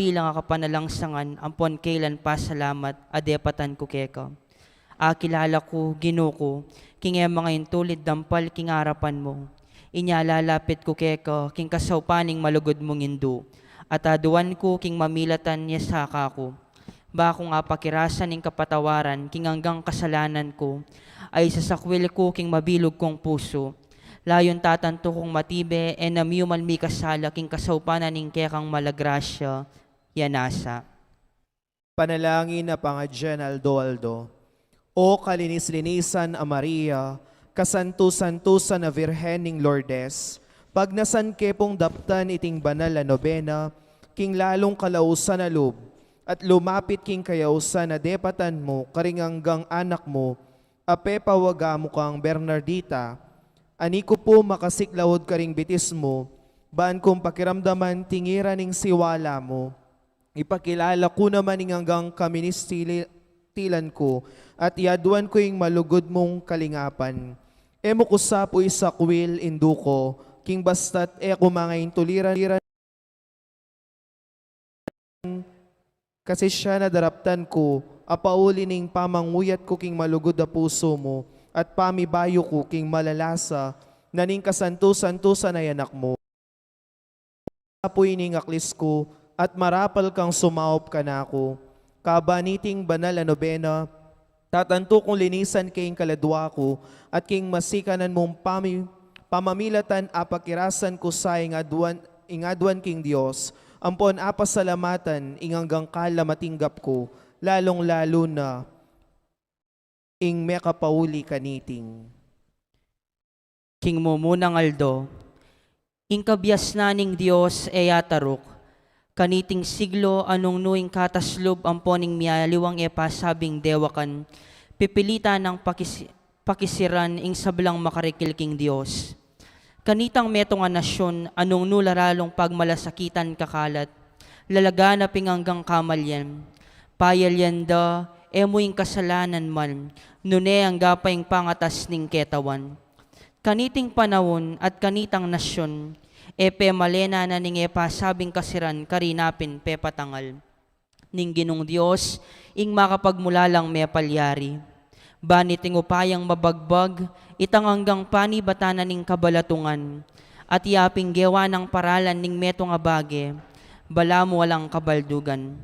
bilang akapanalangsangan, ampon kailan pa salamat, adepatan ko keka. Kilala ko, ginuko, king mga intulid dampal king harapan mo. Lalapit ko keka, king kasawpaning malugod mong indu. At aduan ko, king mamilatan niya saka ko. Bako nga pakirasan ning kapatawaran, king hanggang kasalanan ko, ay sasakwil ko king mabilog kong puso. Layon tatanto kong matibe, namiyuman mi kasala, king kasawpanan ning kekang malagrasya, yanasa. Panalangin na pangadyan Aldo. O kalinis-linisan a Maria, kasanto-santusan na Virhen ning Lourdes, pag nasan kepong daptan iting banal na nobena, king lalong kalausan na loob, at lumapit king kayausan na depatan mo, karinganggang anak mo, ape pawaga mo kang Bernardita, ani ko po makasiklawod karing bitis mo, baan kong pakiramdaman tingira ning siwala mo, ipakilala ko naman ning hanggang kaministilan ko, at iaduan ko yung malugod mong kalingapan. Emo ko sa po isakwil induko, king basta't ko mga intuliran kasi siya nadaraptan ko, apauli ning pamanguyat ko king malugod na puso mo, at pamibayo ko king malalasa, naning kasanto-santo na yanak mo. Apoy ning aklis ko, at marapal kang sumaop ka na ako. Kabaniting banal na nobena, tatanto kong linisan king kaladwa ko, at king masikanan mong pamamilatan apakirasan ko sa ingaduan king Diyos, ampon apasalamatan inganggang kala matinggap ko, lalong-lalo na ing mekapauli kaniting. King mo munang Aldo, ing kabyas na ning Diyos yatarok, kaniting siglo anong nuing kataslob amponing miyaliwang pasabing dewakan, pipilita ng pakisiran ing sablang makarikil king Diyos. Kanitang metong nasyon, anong nularalong pagmalasakitan kakalat, lalaga na pinganggang kamalyan, payalyan da, emoing kasalanan man, nune ang gapayng pangatas ning ketawan. Kaniting panahon at kanitang nasyon, malena na ning sabing kasiran karinapin patangal. Ning ginong Diyos, ing makapagmulalang palyari. Baniting upayang mabagbag, itang hanggang panibatanan ning kabalatungan, at yaping gewa ng paralan ning metong abage, bala mo walang kabaldugan.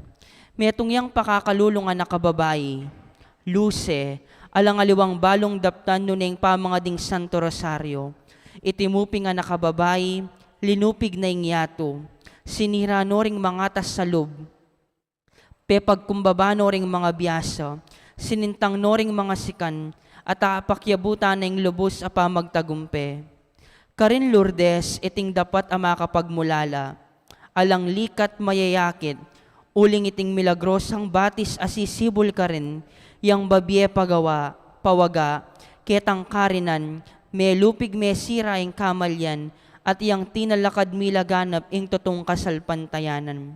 Metong yang pakakalulungan na kababae, Luce, alang aliwang balong daptan nuneng pamangading Santo Rosario, itimuping nga nakababae, linupig na ingyato, sinira no ring mangatas sa loob, pepagkumbaba no ring mga biyasa, sinintang no ring mga sikan, at apakyabutan na ing lubos apa magtagumpe. Karin Lourdes, iting dapat ama kapagmulala, alang likat mayayakit, uling iting milagrosang batis asisibol ka rin, yang babye pawaga, ketang karinan, may lupig may sira ing kamalyan, at yang tinalakad milaganap ing totong kasalpantayanan.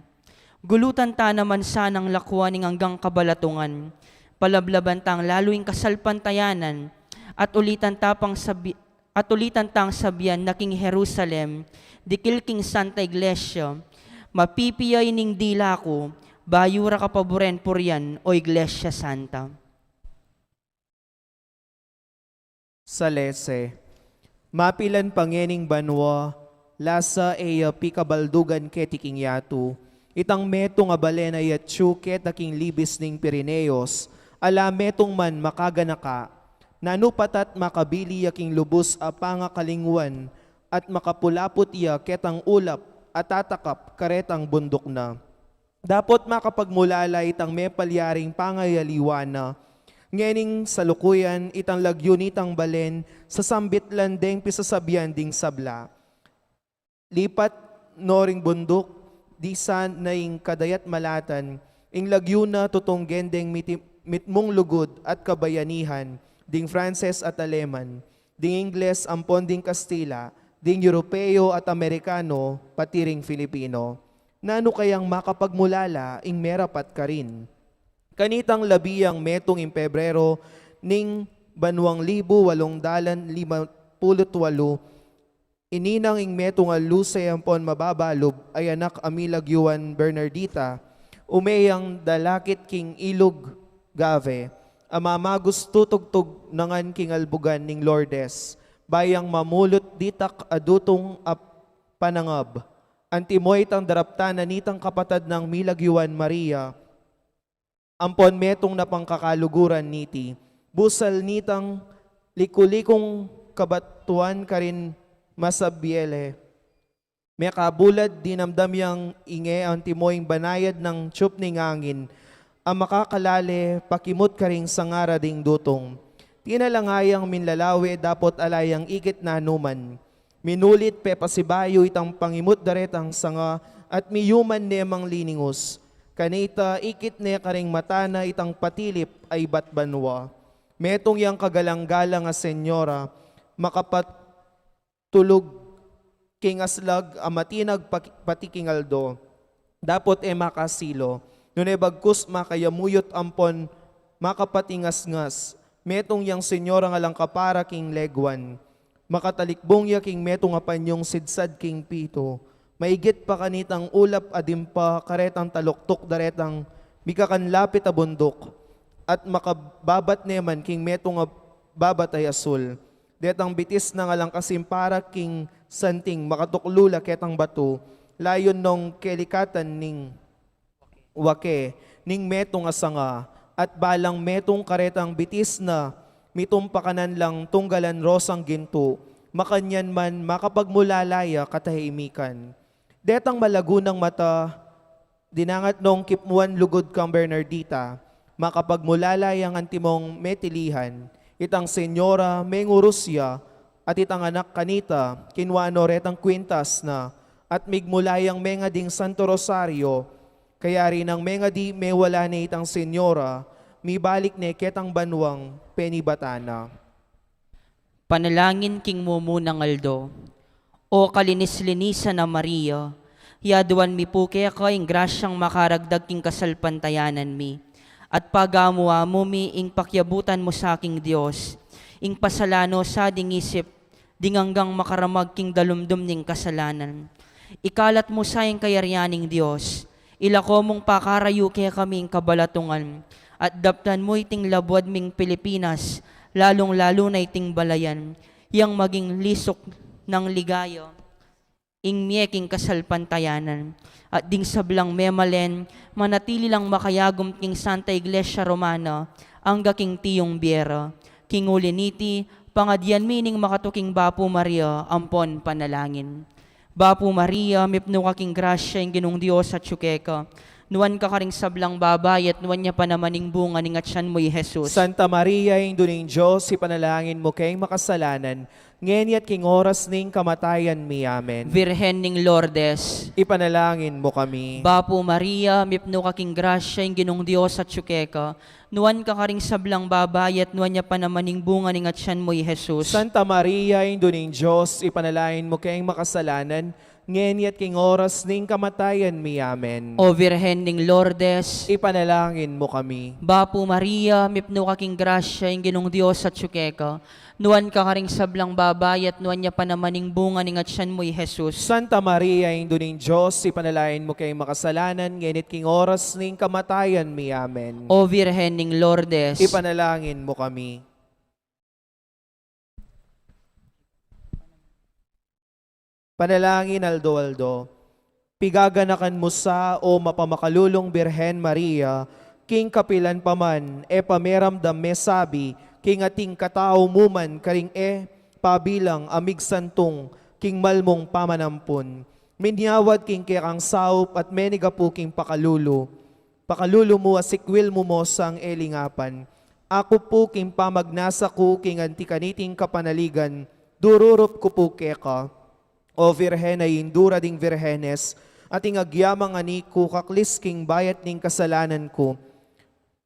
Gulutan ta naman sanang lakuan ing hanggang kabalatungan, palablabantang laluing kasalpantayanan, at ulitan tang sabian na king Jerusalem, dikil king Santa Iglesia, mapipiyay ning dila ko, bayura kapaboren puryan o Iglesia Santa. Salese, mapilan pangening banwa, lasa pikabaldugan ketiking yatu, itang metong abalena yatsu ketaking libis ning Pirineos, ala metong man makaganaka, nanupatat makabili yaking lubos a pangakalingwan, at makapulapot iya ketang ulap at tatakap karetang bundok na. Dapot makapagmulala itang may palyaring pangayaliwana, ngening salukuyan itang lagyunitang balen sa sambit landeng pisasabian ding sabla. Lipat noring bundok, disan na ing kadayat malatan, ing lagyuna tutong gendeng mitmong lugod at kabayanihan, ding Frances at Aleman, ding Ingles ampon ding Kastila, ding Europeo at Amerikano, pati ring Filipino. Nano kayang makapagmulala ing merapat ka rin. Kanitang labiyang metong ing Pebrero, ning banwang 858, Ininang ing meto nga lusay ampon mababalob ay anak amilag Yuan Bernardita, umeyang dalakit king ilog gave, amamagus tutugtog nangan king albugan ning Lourdes, bayang mamulot ditak adutong panangab, antimoy tang daraptan na nitang kapatad ng milag Yuan Maria, ampon metong napangkakaluguran niti, busal nitang likulikong kabatuan karin masabiele. May kabulad dinamdam yang inge ang timoying banayad ng tiyup ning angin, ang makakalale pakimot karing sangara ding dutong. Tinalangayang minlalawe dapot alayang ikit na numan. Minulit pe pasibayo itang pangimot daret ang sanga at miyuman ne mang liningus. Kanita ikit ne karing matana itang patilip ay batbanwa. Metong yang kagalang-galang a senyora, makapatulog king aslag amatinag patikingaldo, dapot e makasilo, nunay bagkus makayamuyot ampon makapatingas-ngas, metong yang senyora nga lang kapara king legwan, makatalikbong ya king metong apanyong sidsad king pito, maigit pa kanitang ulap adimpa karetang taluktok daretang mikakanlapit a bundok, at makababat neman king metong babat ay asul, detang bitis na nga lang kasimpara king santing makatuklula ketang batu, layon nung kelikatan ning wake, ning metong asanga, at balang metong karetang bitis na mitumpakanan lang tunggalan rosang ginto, makanyan man makapagmulalaya katahimikan. Detang malagunang mata, dinangat nung kipmuan lugod kang Bernardita, makapagmulalayang antimong metilihan, itang senyora mengurusya, at itang anak kanita, kinwano retang kwintas na, at migmulayang menga ding Santo Rosario, kaya rin ang menga di mewala ni itang senyora, mibalik ne ketang banwang penibatana. Panalangin king mumunang aldo. O kalinis-linisan na Maria, yaduan mi po kaya kaing grasyang makaragdag king kasalpantayanan mi. At pagamuwa mo mi ing pakyabutan mo sa aking Diyos, ing pasalano sa ding isip, dinganggang makaramag king dalumdum ning kasalanan. Ikalat mo sa ing kayaryaning Diyos, ilako mong pakarayo kaya kaming kabalatungan, at daptan mo iting labuad ming Pilipinas, lalong-lalo na iting balayan, yang maging lisok ng ligayo, ing miyeking kasalpantayanan, at ding sablang memalen, manatili lang makayagom king Santa Iglesia Romana, ang gaking tiyong biera, king uliniti, pangadyan mining makatuking Bapo Maria, ampon panalangin. Bapo Maria, mipno kaking grasya ing ginong Diyos at syukeka, nuwan ka karing sablang babay at nuwan niya pa namaning bunga ning atyan mo'y Jesus. Santa Maria, ing duning Diyos, ipanalangin mo kayong makasalanan, ngayon at king oras ning kamatayan mi. Amen. Virhen ning Lourdes, Ipanalangin mo kami. Bapo Maria, mipno kaking grasya ing ginong Diyos at syukeka, nuwan ka karing sablang babay at nuwan niya pa namaning bunga ning atyan mo'y Jesus. Santa Maria, ing duning Diyos, ipanalangin mo kayong makasalanan, ngayon at king oras ning kamatayan mi. Amen. O Virhen ning Lourdes, Ipanalangin mo kami. Bapo Maria, mipno kaking grasya ing ginong Diyos at syukeka, nuwan ka karing sablang babay at nuwan niya pa namaning bunga ning atyan mo'y Jesus. Santa Maria, ing duning Diyos, ipanalangin mo kayong makasalanan, ngayon at king oras ning kamatayan mi. Amen. O Virhen ning Lourdes, Ipanalangin mo kami. Panalangin aldo-aldo. Pigaganakan mo sa o mapamakalulong Birhen Maria, king kapilan paman, e pameramdam me sabi, king ating katao muman karing pabilang amig santong, king malmong pamanampun. Minyawad king kekang saup at menigapu king pakalulo. Pakalulo mo asikwil mo mo sang elingapan. Ako po king pamagnasa ko king antikaniting kapanaligan, dururup ko po keka. O Virhen ay indura ding Virhenes, ating agyamang ani ko kaklis king bayat ning kasalanan ko.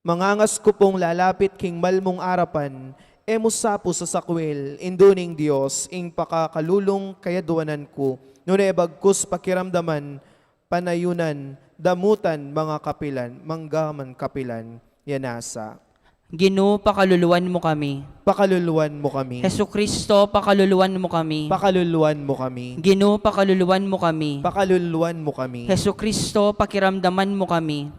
Mangangas ko pong lalapit king malmong arapan, emusapo sa sakwil, induning Diyos, ing pakakalulong kayaduanan ko. Nunay bagkus pakiramdaman, panayunan, damutan mga kapilan, manggaman kapilan, yanasa. Ginoo, pakaluluwan mo kami. Pakaluluwan mo kami. Hesu Kristo, pakaluluwan mo kami. Pakaluluwan mo kami. Ginoo, pakaluluwan mo kami. Pakaluluwan mo kami. Hesu Kristo, pakiramdaman mo kami.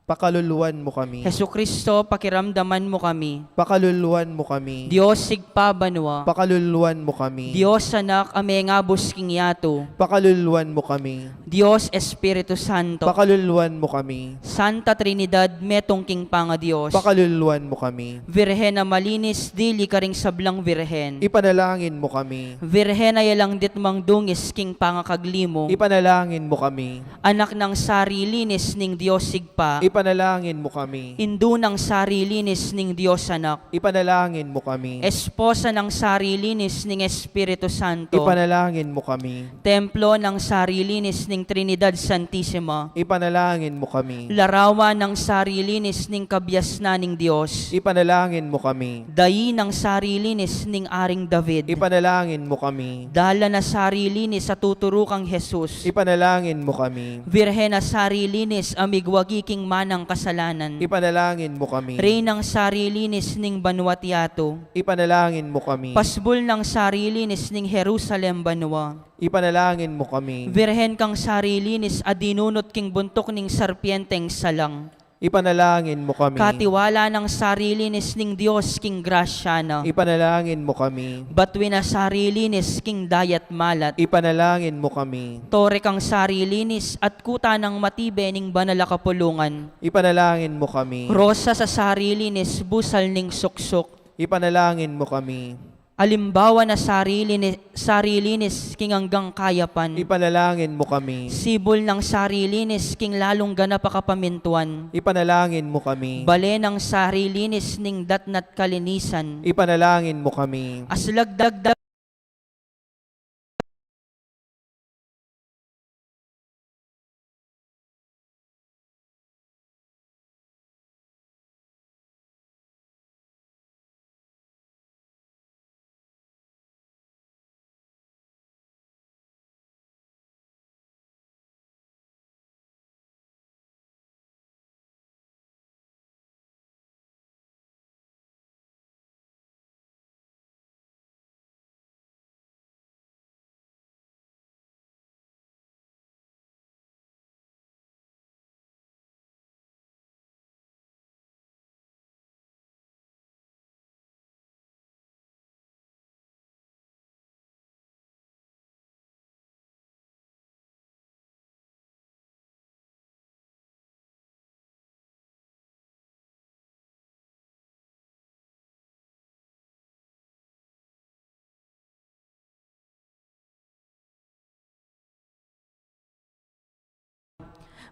Pakaluluwan mo kami. Hesu Kristo, pakiramdaman mo kami. Pakaluluwan mo kami. Dios sigpa banwa. Pakaluluwan mo kami. Dios anak amengabos king yato. Pakaluluwan mo kami. Dios Espiritu Santo. Pakaluluwan mo kami. Santa Trinidad metong king panga Dios. Pakaluluwan mo kami. Virhen na malinis dili karing sablang virhen. Ipanalangin mo kami. Virhen na yalang ditmang dungis king pangakaglimo. Ipanalangin mo kami. Anak ng sarilinis ning Dios sigpa. Ipanalangin mo kami. Indu ng sarilinis ning Dios anak. Ipanalangin mo kami. Esposa ng sarilinis ning Espiritu Santo. Ipanalangin mo kami. Templo ng sarilinis ning Trinidad Santissima. Ipanalangin mo kami. Larawan ng sarilinis ning kabyasnan ning Dios. Ipanalangin mo kami. Dayi ng sarilinis ning Aring David. Ipanalangin mo kami. Dala na sarilinis sa tuturukang Jesus. Ipanalangin mo kami. Virhen na sarilinis amigwagi king manang kasalanan. Ipanalangin mo kami. Reynang sarilinis ning Banwa Tiato. Ipanalangin mo kami. Pasbul ng sarilinis ning Jerusalem Banwa. Ipanalangin mo kami. Virhen kang sarilinis adinunot king buntok ning sarpienteng salang. Ipanalangin mo kami. Katiwala ng sarilinis ning Dios king grasyana. Ipanalangin mo kami. Batwi na sarilinis king dayat malat. Ipanalangin mo kami. Tore kang sarilinis at kuta ng matibe ning banala kapulungan. Ipanalangin mo kami. Rosa sa sarilinis busal ning suksok. Ipanalangin mo kami. Alimbawa na sarilinis king hanggang kayapan. Ipanalangin mo kami. Sibol ng sarilinis king lalong ganap kapamintuan. Ipanalangin mo kami. Bale ng sarilinis ning datnat kalinisan. Ipanalangin mo kami. Aslagdag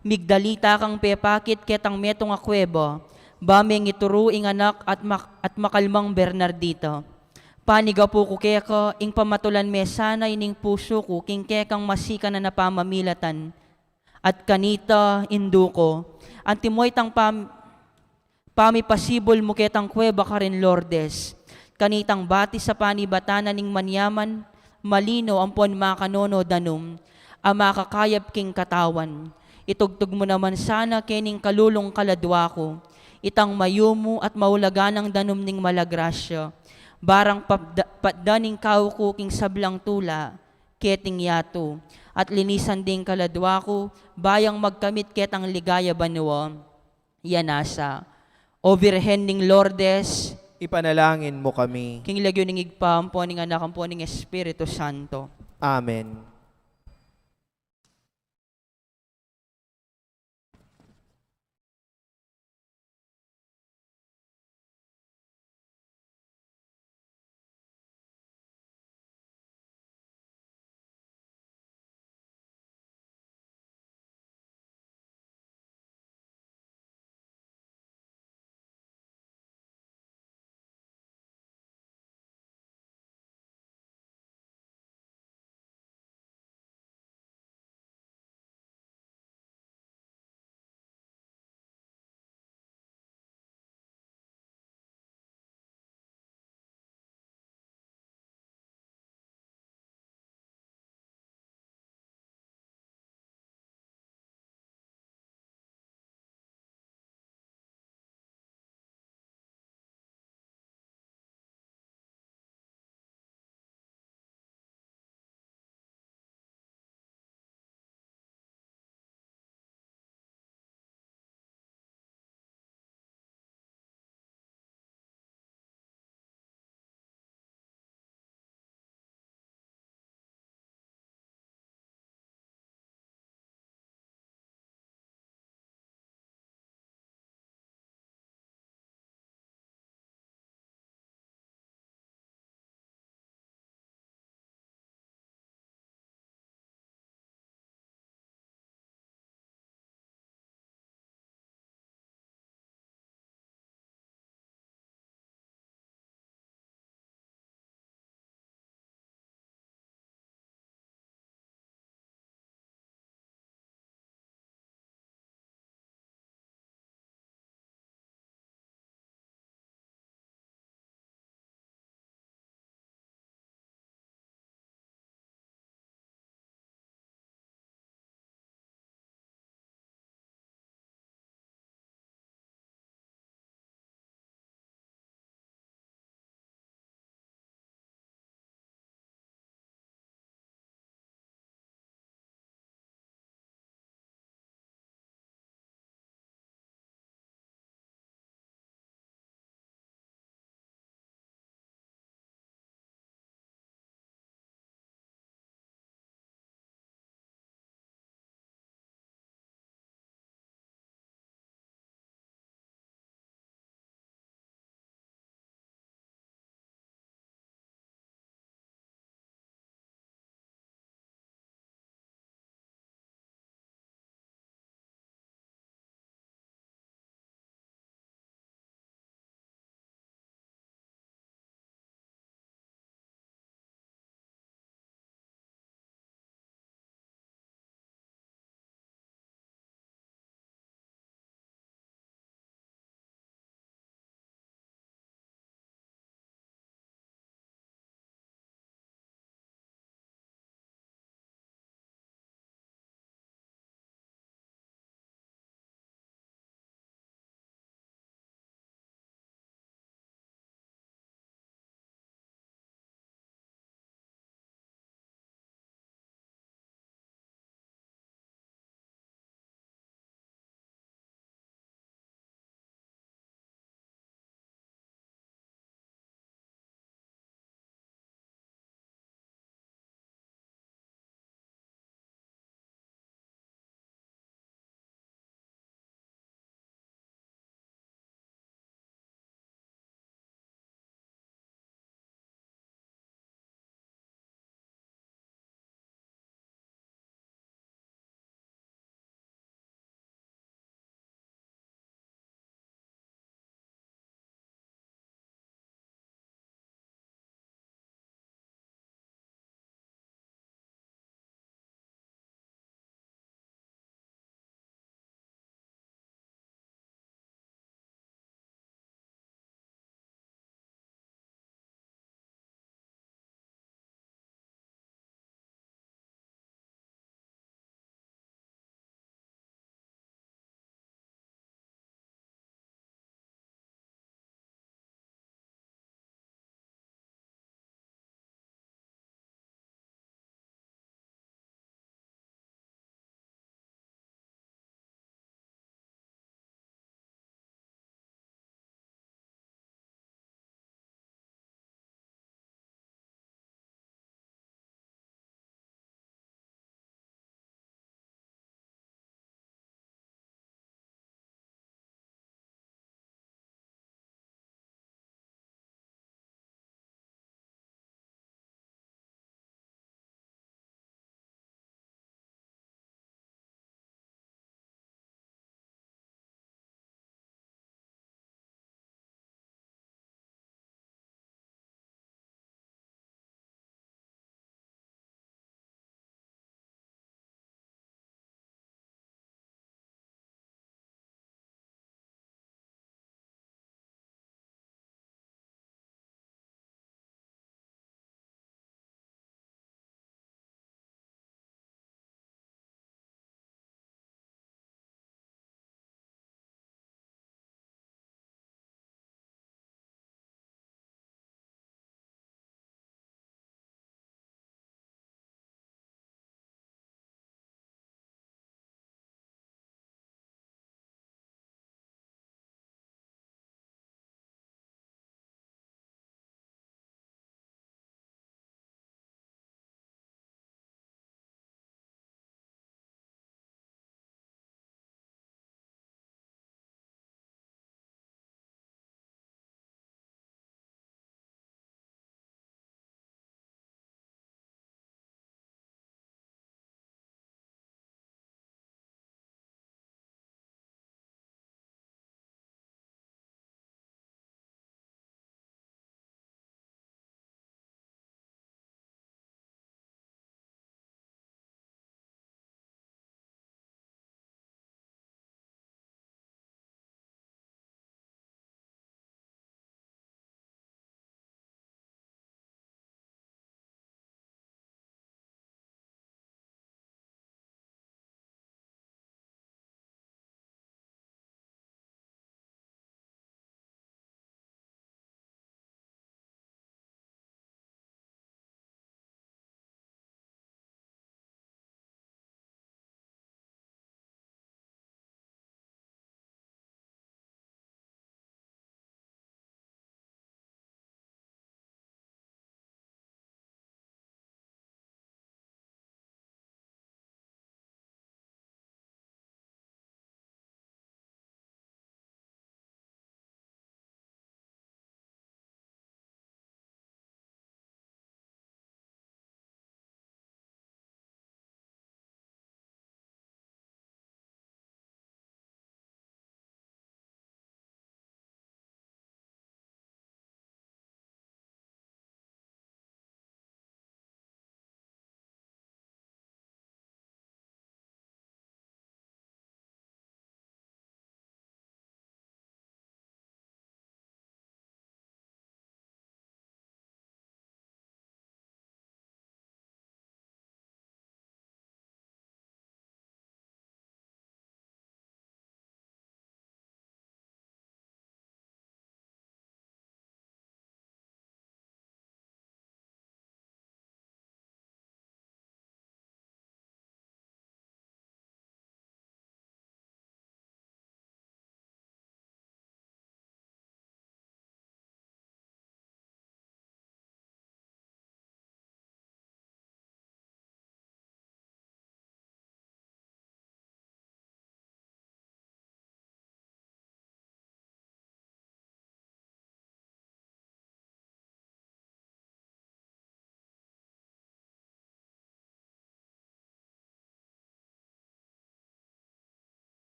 migdalita kang pepakit ketang metong akweba. Bameng ituro ing anak at makalmang Bernardito. Paniga po ko keka, ing pamatulan me sanay ning puso ko, king kekang masika na napamamilatan. At kanita, indu ko, antimoy tang pamipasibol mo ketang kuweba ka rin, Lordes. Kanitang bati sa panibatanan ning manyaman, malino ampon makanono danum, amakakayap king katawan. Itugtog mo naman sana kening kalulong kaladwa ko, itang mayumo at maulaganang danum ning malagrasya. Barang patdaning kauko king sablang tula, keting yato, at linisan ding kaladwa ko, bayang magkamit ketang ligaya banwa, yanasa. O Birhen ning Lourdes, Ipanalangin mo kami. king lagyo ning igpa, ampo ning anak, ampo ning Espiritu Santo. Amen.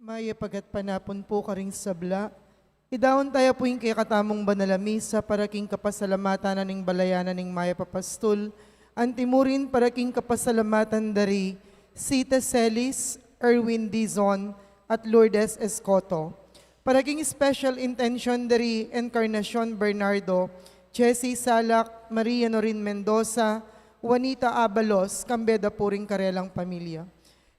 Maya pagat panapon po karing sabla. Idawon tayo po yung kaya katamong banalamisa para king kapasalamatan na ning balayanan ning Maya Papastol. Antimurin para king kapasalamatan dari Sita Celis, Erwin Dizon at Lourdes Escoto. Para king special intention dari Encarnacion Bernardo, Jessie Salak, Maria Norin Mendoza, Juanita Abalos, Kambeda Puring Karelang Pamilya.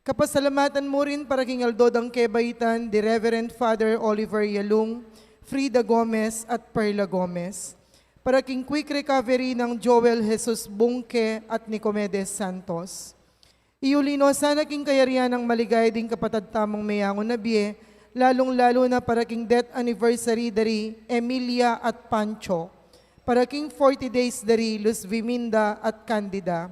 Kapasalamatan mo rin para king Aldodang Kebaitan, the Reverend Father Oliver Yalung, Frida Gomez at Perla Gomez. Para king quick recovery ng Joel Jesus Bungke at Nicomedes Santos. Iulino sana king kayarihan ng maligay ding kapatad tamang mayangon na biye, lalong-lalo na para king death anniversary dari Emilia at Pancho. Para king 40 days dari Luz Viminda at Candida.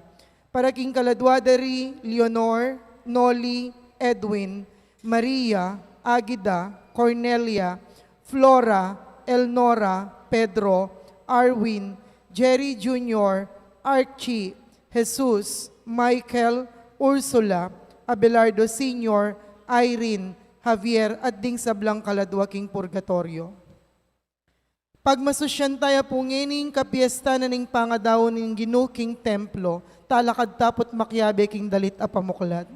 Para king kaladwa dari Leonor, Noli, Edwin, Maria, Agida, Cornelia, Flora, Elnora, Pedro, Arwin, Jerry Jr., Archie, Jesus, Michael, Ursula, Abelardo Sr., Irene, Javier at ding sablang kaladwa king purgatorio. Pagmasusyan tayo po ngening kapiesta na ning pangadaw ning ginuking templo, talakad tapot makyabe king dalit a pamuklad.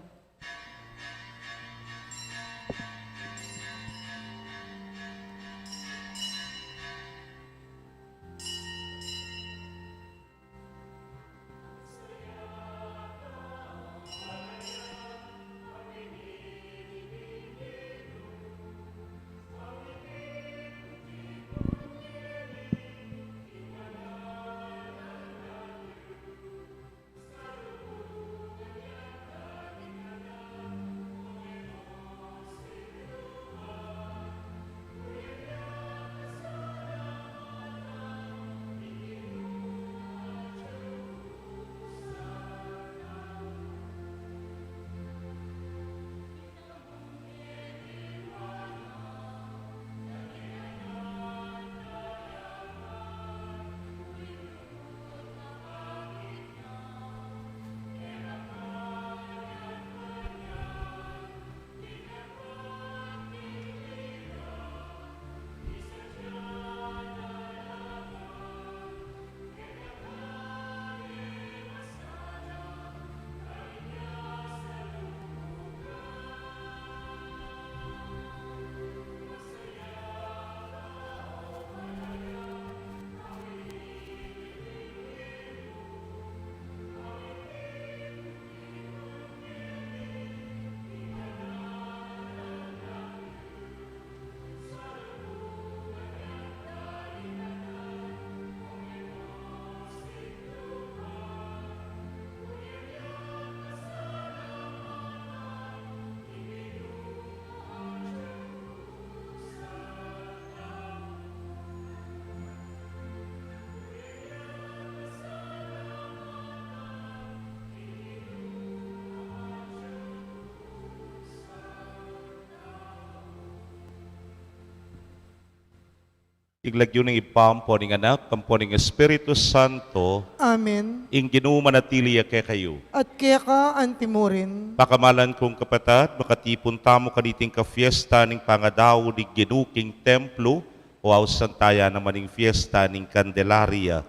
Iglagyo ng ipampo ng anak, kampo ng Espiritu Santo, Amen. ing ginumanatili kay kayo. At kaya ka antimurin, Pakamalan kong kapatat, makatipon tamo kaniting ka-fiesta ning pangadaw ni ginuking templo, o ausantaya naman ning fiesta ning Candelaria.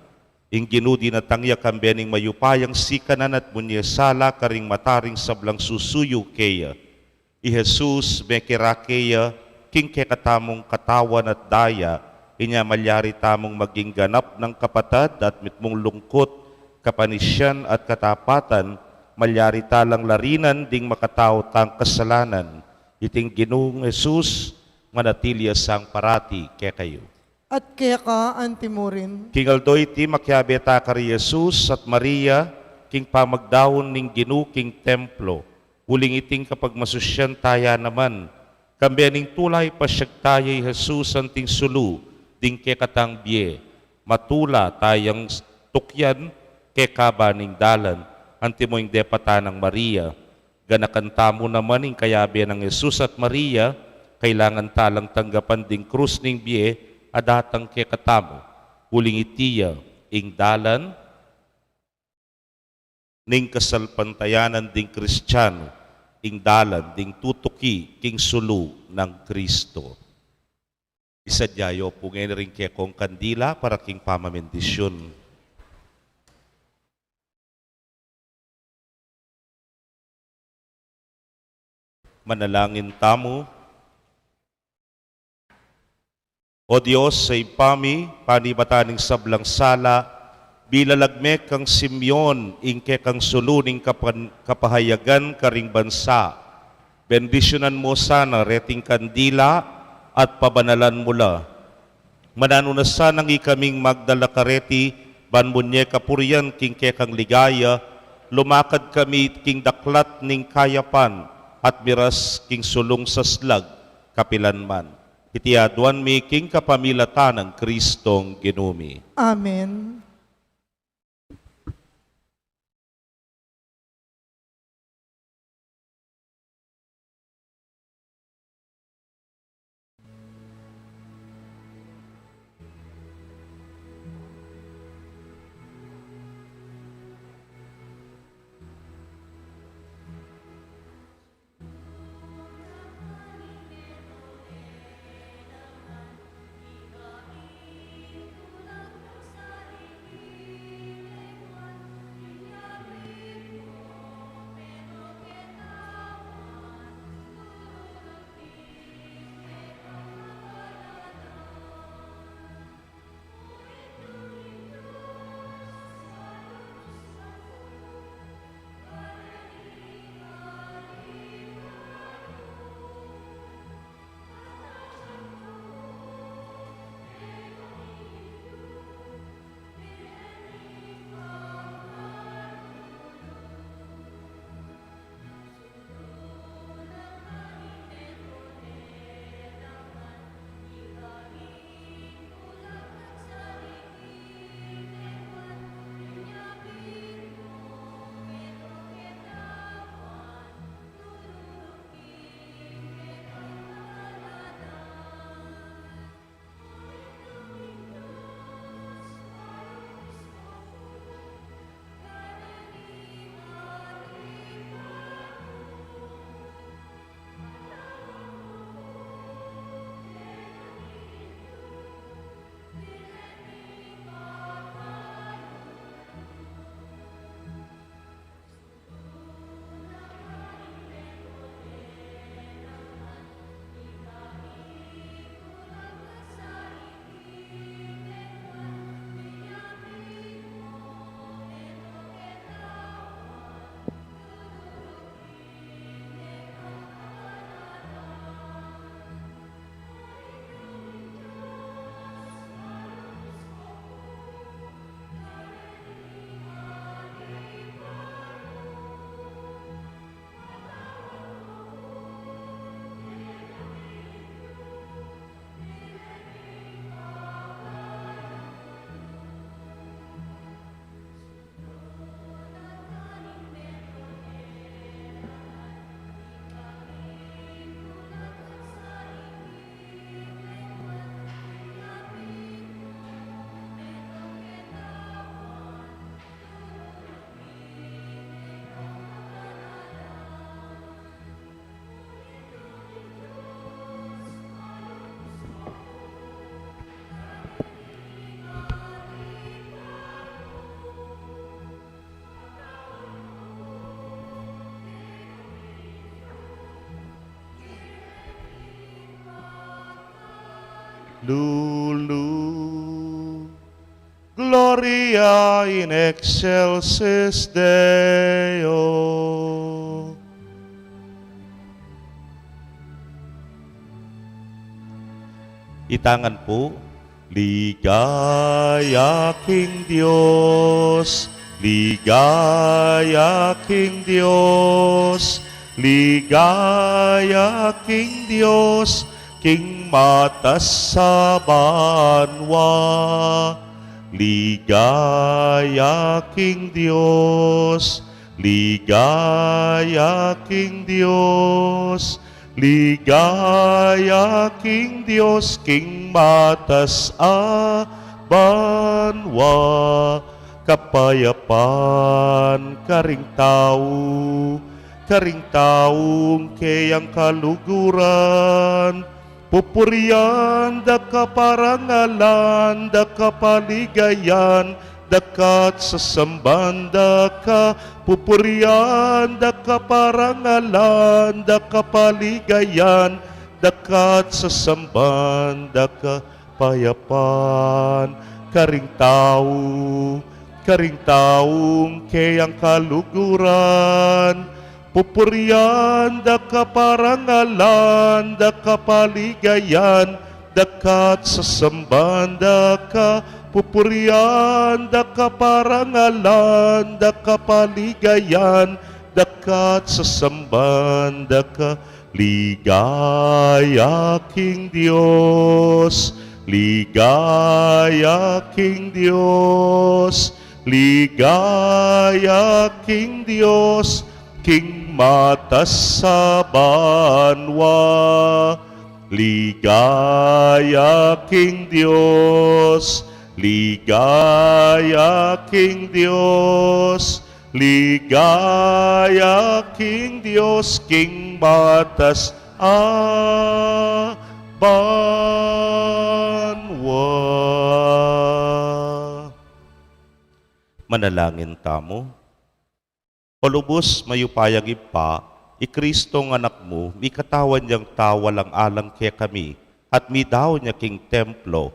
Ing ginudi na tangya kambe ning mayupayang sikanan at munya sala karing mataring sablang susuyo kaya. I Jesus mekirakeya, king kekatamong katawan at daya, inya malyari tamong maging ganap ng kapatad at mitmong lungkot, kapanisyan at katapatan, malyari talang larinan ding makatao tang kasalanan. Iting Ginoong Jesus, manatilya sang parati kay kayo. at kaya ka antimurin, King Aldoy ti makyabeta kari Jesus at Maria, king pamagdawon ning ginuking templo, uling iting kapag masusyan taya naman, kambianing tulay pasyagtayay Jesus anting sulu, ding ke katang biye, matula tayang tukyan ke kabaning dalan, antimoing depata ng Maria. Ganakanta mo naman ing kayabe ng Jesus at Maria, kailangan talang tanggapan ding krus ning biye, adatang ke katamo, uling itiya, ing dalan, ning kasalpantayanan ding Kristiyano, ing dalan, ding tutuki, king sulu ng Kristo. Isadyayo po ngayon rin kaya kong kandila para king pamamendisyon. Manalangin tamo. O Diyos, sa ipami, panibataning sablang sala, bilalagmek kang Simeon, ingke kang suluning kapahayagan karing bansa. Bendisyonan mo sana reting kandila at pabanalan mula. Manano sanang ikaming magdala kareti, banmunye kapurian king kekang ligaya, lumakad kami king daklat ning kayapan, at miras king sulong saslag kapilanman. Itiaduan mi king kapamilatan ng Kristong ginumi. Amen. Lulu, Gloria in excelsis Deo. Itangan po, ligaya King Diyos, ligaya King Diyos, ligaya King Diyos, King matas sa banwa. Ligaya King Diyos, ligaya King Diyos, ligaya King Diyos, King matas a banwa. Kapayapaan karing tao, karing taong kayang kaluguran, pupurian da kaparangalan, da kapaligayan, dakat sa sambanda ka, pupurian da kaparangalan, da kapaligayan, dakat sa sambanda ka, payapan, karing taong kayang kaluguran, pupurian da kaparangalan, da kapaligayan, dakat sa sambanda ka, pupurian da kaparangalan, da kapaligayan, dakat sa sambanda ka, ligaya King Dios, ligaya King Dios, ligaya King Dios, King matas sa banwa. Ligaya King Dios, ligaya King Dios, ligaya King Dios, King matas banwa. Manalangin tamo. Palubos mayupayag ipa, Kristo ng anak mo, mi katawan niyang tawalang alang kaya kami, at mi daw niya king templo.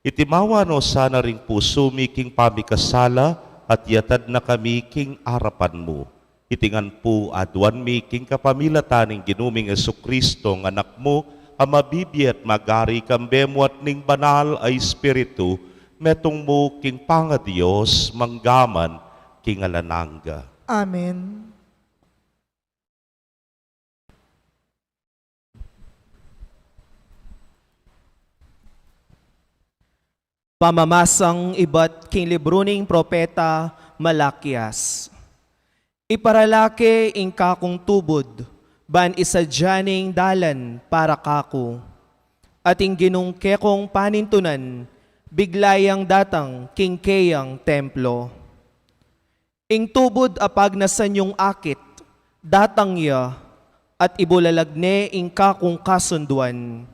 Itimawa no sana ring puso mi king pamikasala, at yatad na kami king arapan mo. Itingan po adwan mi king kapamilataning ginuming Kristo ng anak mo, amabibi at magari kambemo at ning banal ay espiritu, metong mo king pangadiyos, manggaman, king alananga. Amen. Pamamasang iba't king libro ning propeta Malakias. Iparalake ing kakong tubod, ban isadyaning dalan para kako. Ating ginungkekong panintunan, biglayang datang king keyang templo. Ing tubod apag nasan yung akit, datang ya, at ibulalagne ing kakong kasunduan.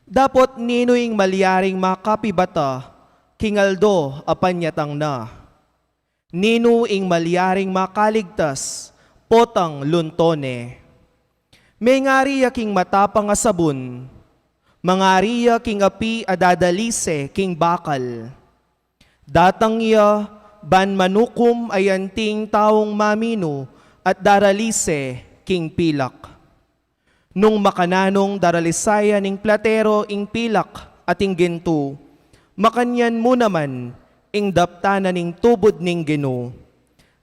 Dapot ninoing malyaring makapibata, kingaldo apanyatang na. Nino ing malyaring makaligtas, potang luntone. May ngariya king matapang asabon, mangariya king api adadalise king bakal. Datang ya, ban manukum ayanting taong mamino at daralise king pilak. Nung makananong daralisaya ning platero ing pilak ating ginto, makanyan mo naman ing daptana ning tubod ning gino.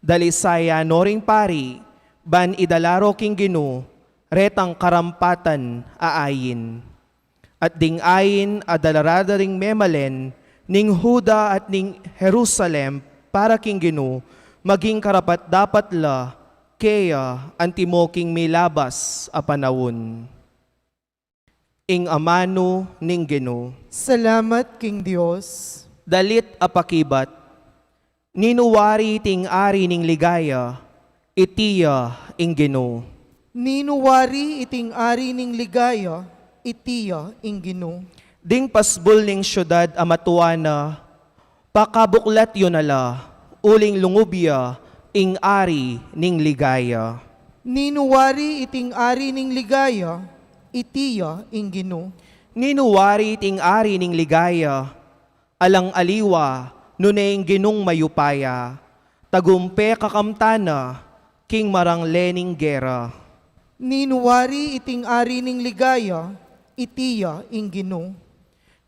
Dalisaya noring pari, ban idalaro king gino, retang karampatan aayin. At ding ayin adalarada ring memalen, ning Huda at ning Jerusalem, para king gino, maging karapat dapat la, kaya antimoking may labas a panawon. Ing amano ning gino, Salamat, King Dios. dalit apakibat, ninuwari ting ari ning ligaya, itiya ing gino. Ninuwari iting ari ning ligaya, itiya ing Gino. Ding pasbol ning syudad amatuana, pakabuklat yun ala, uling lungubya, ing ari ning ligaya. Ninuwari iting ari ning ligaya, itiya ing Gino. Ninuwari ting ari ning ligaya, alang aliwa, nuneng ginong mayupaya, tagumpe kakamtana, king marang lening gera. Ninuwari iting ari ning ligaya, itiya ing Gino.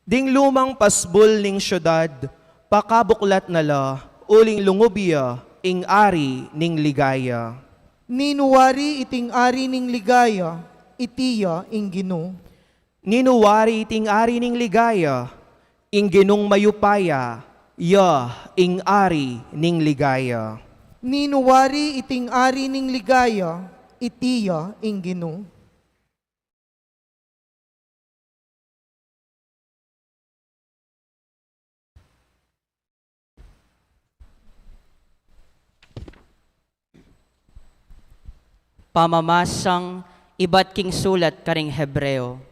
Ding lumang pasbol ning syudad, pakabuklat nala, uling lungubya, ing ari ning ligaya. Ninuwari iting ari ning ligaya, itiya ing Gino. Ninuwari ting ari ning ligaya, ing ginong mayupaya, ya ing ari ning ligaya. Ninuwari iting ari ning ligaya, itiya ing Gino. pamamasang iba't king sulat karing Hebreo.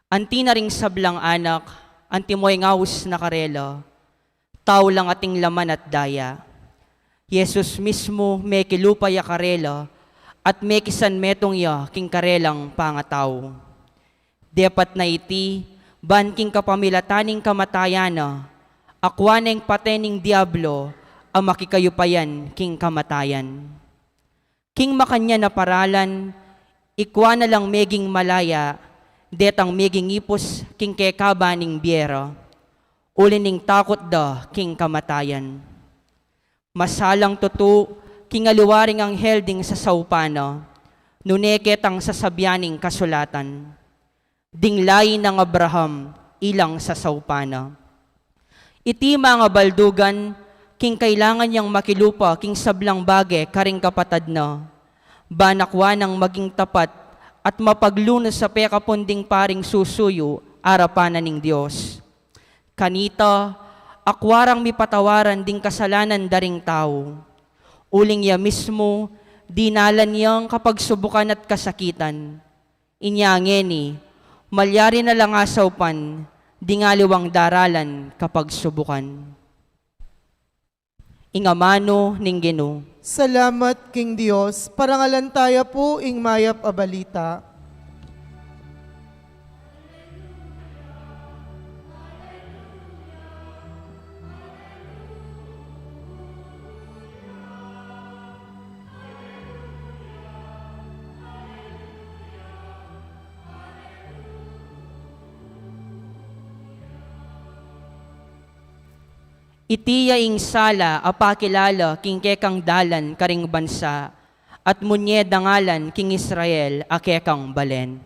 Anti na ring sablang anak, anti mo'y ngaus na karela, tao lang ating laman at daya. Yesus mismo may kilupay a karela, at may kisan metong ya king karelang pangataw. Depat na iti, ban king kapamilataning kamatayana, akwaneng patening diablo, ang makikayupayan king kamatayan. King makanya na paralan, ikwa na lang meging malaya, detang meging ipos king kekabaning biera, ulining takot da king kamatayan. Masalang tutu, king aluwaring ang helding sa saupana, nuneket ang sasabyaning kasulatan. Dinglay ng Abraham, ilang sa saupana. Iti mga baldugan, king kailangan niyang makilupa, king sablang bage, karing kapatad na, banakwa ng maging tapat, at mapaglunos sa pekapunding paring susuyo, arapanan ng Diyos. Kanita, akwarang mipatawaran ding kasalanan daring tao. Uling ya mismo, dinalan niyang kapag subukan at kasakitan. Inyangeni, malyari na lang asawpan, dingaliwang daralan kapag subukan. Ingamano ning Ginoo. Salamat, King Diyos, parangalan tayo po ing mayap a balita. Itiya ing sala apakilala king kekang dalan karing bansa, at munye dangalan king Israel a kekang balen.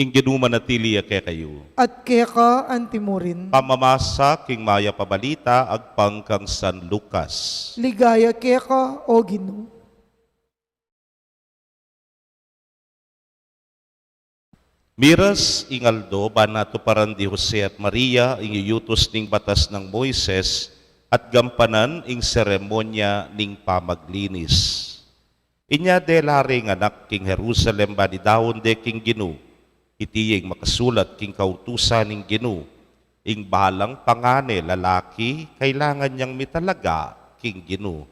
Ing ginumanatili kay kayo. At keka antimurin. Pamamasa king maya pabalita agpang kang San Lucas. Ligaya keka o Ginoo. Miras ingaldo banato paran di Jose at Maria ing iyutos ning batas ng Moises at gampanan ing seremonya ning pamaglinis. Inya de laring anak king Jerusalem ba ni daon de king Ginoo. Itiyeng makasulat king kautusan ning Ginoo. Ing balang pangane lalaki kailangan niyang mitalaga king Ginoo.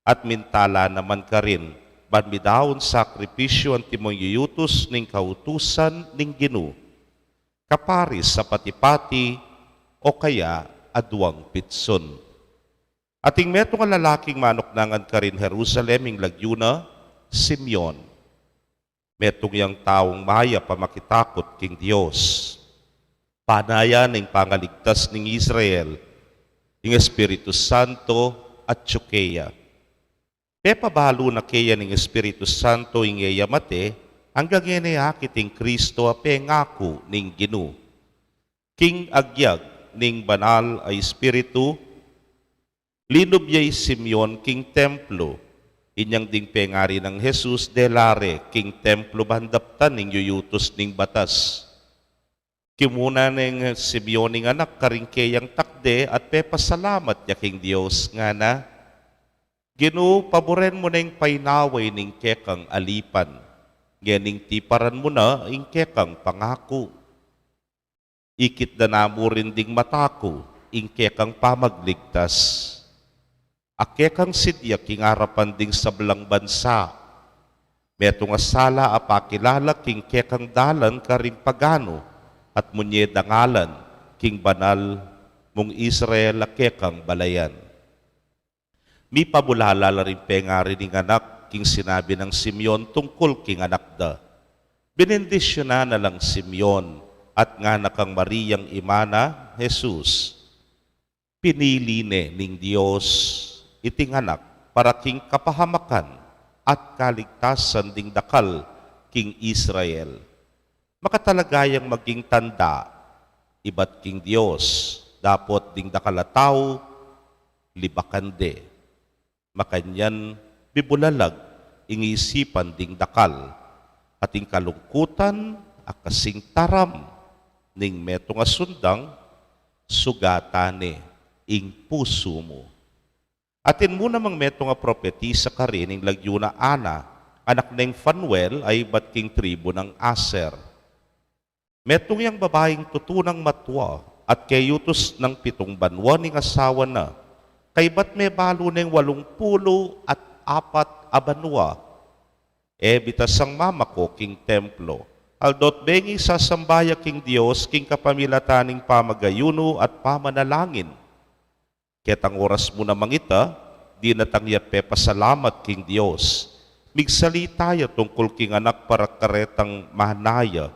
At mintala naman ka rin banmidaon sakripisyo ang timong yuyutos ning kautusan ning Ginoo. Kaparis sa patipati o kaya aduang pitson. Ating metong lalaking manoknangan ka rin Jerusalem ing lagyuna, Simeon. Metong yang taong maya pamakitakot king Dios. Panaya ning pangaligtas ning Israel, ing Espiritu Santo at Tsukeya. Pepabalo na kaya ning Espiritu Santo ing yamate, hanggang yenayakit ing Kristo a pengako ning Ginoo. King agyag ning banal ay Espiritu, linubyay Simeon king templo, inyang ding pengari ng Jesus delare king templo bandaptan ning yuyutos ning batas. Kimuna ning Simeon ning anak karingkeyang takde at pepasalamat ya king Dios nga na, Ginoo paboren mo na yung painaway ning kekang alipan, nganing tiparan mo na ing kekang pangako. Ikit na namo rin ding matako, ing kekang pamagligtas. Akekang sidya king arapan ding sablang bansa. Metong asala apakilala king kekang dalan karing pagano at munye dangalan king banal mong Israel akekang balayan. Mi pabulala rin pengari ning anak king sinabi ng Simeon tungkol king anak da. Benendisyon na lang Simeon at nga nakang Mariang imana Jesus. Pinili ning Dios iting anak para king kapahamakan at kaligtasan ding dakal king Israel. makatalagayang maging tanda, iba't king Diyos, dapot ding dakalataw, libakande. Makanyan bibulalag, ingisipan ding dakal, ating kalungkutan, akasing taram, ning metong asundang, sugatane, ing puso mo. Atin mo namang metong a propetisa ka rin, ing lagyo na Ana, anak ng Fanuel ay ba't king tribo ng Aser. Metong yang babaeng tutunang matwa at kayutos ng 7 banwa ning asawa na, kay ba't may balo ng 84 abanwa. Bitas ang mama ko, king templo. Aldot bengi sasambaya king Diyos, king kapamilataning pamagayuno at pamanalangin. Ketang oras mo namang ita, di natangyat pe pasalamat king Diyos. Migsalita tungkol king anak para karetang mahanaya,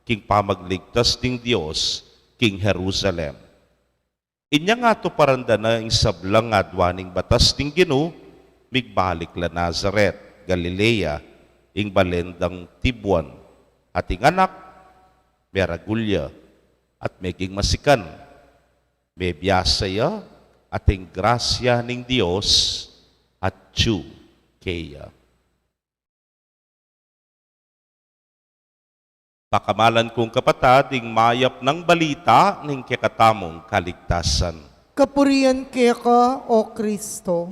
king pamagligtas ding Diyos, king Jerusalem. Inya nga to paranda na ing sablang adwaning batas ding Gino, migbalik la Nazaret, Galilea, ing balendang Tibuan, ating anak, meragulya, at meging masikan, may biyasaya, ating grasya ning Diyos, at Diyo kaya. Pakamalan kong kapatad, ing mayap ng balita ning kekatamong kaligtasan. Kapurian kaya ka, O Kristo.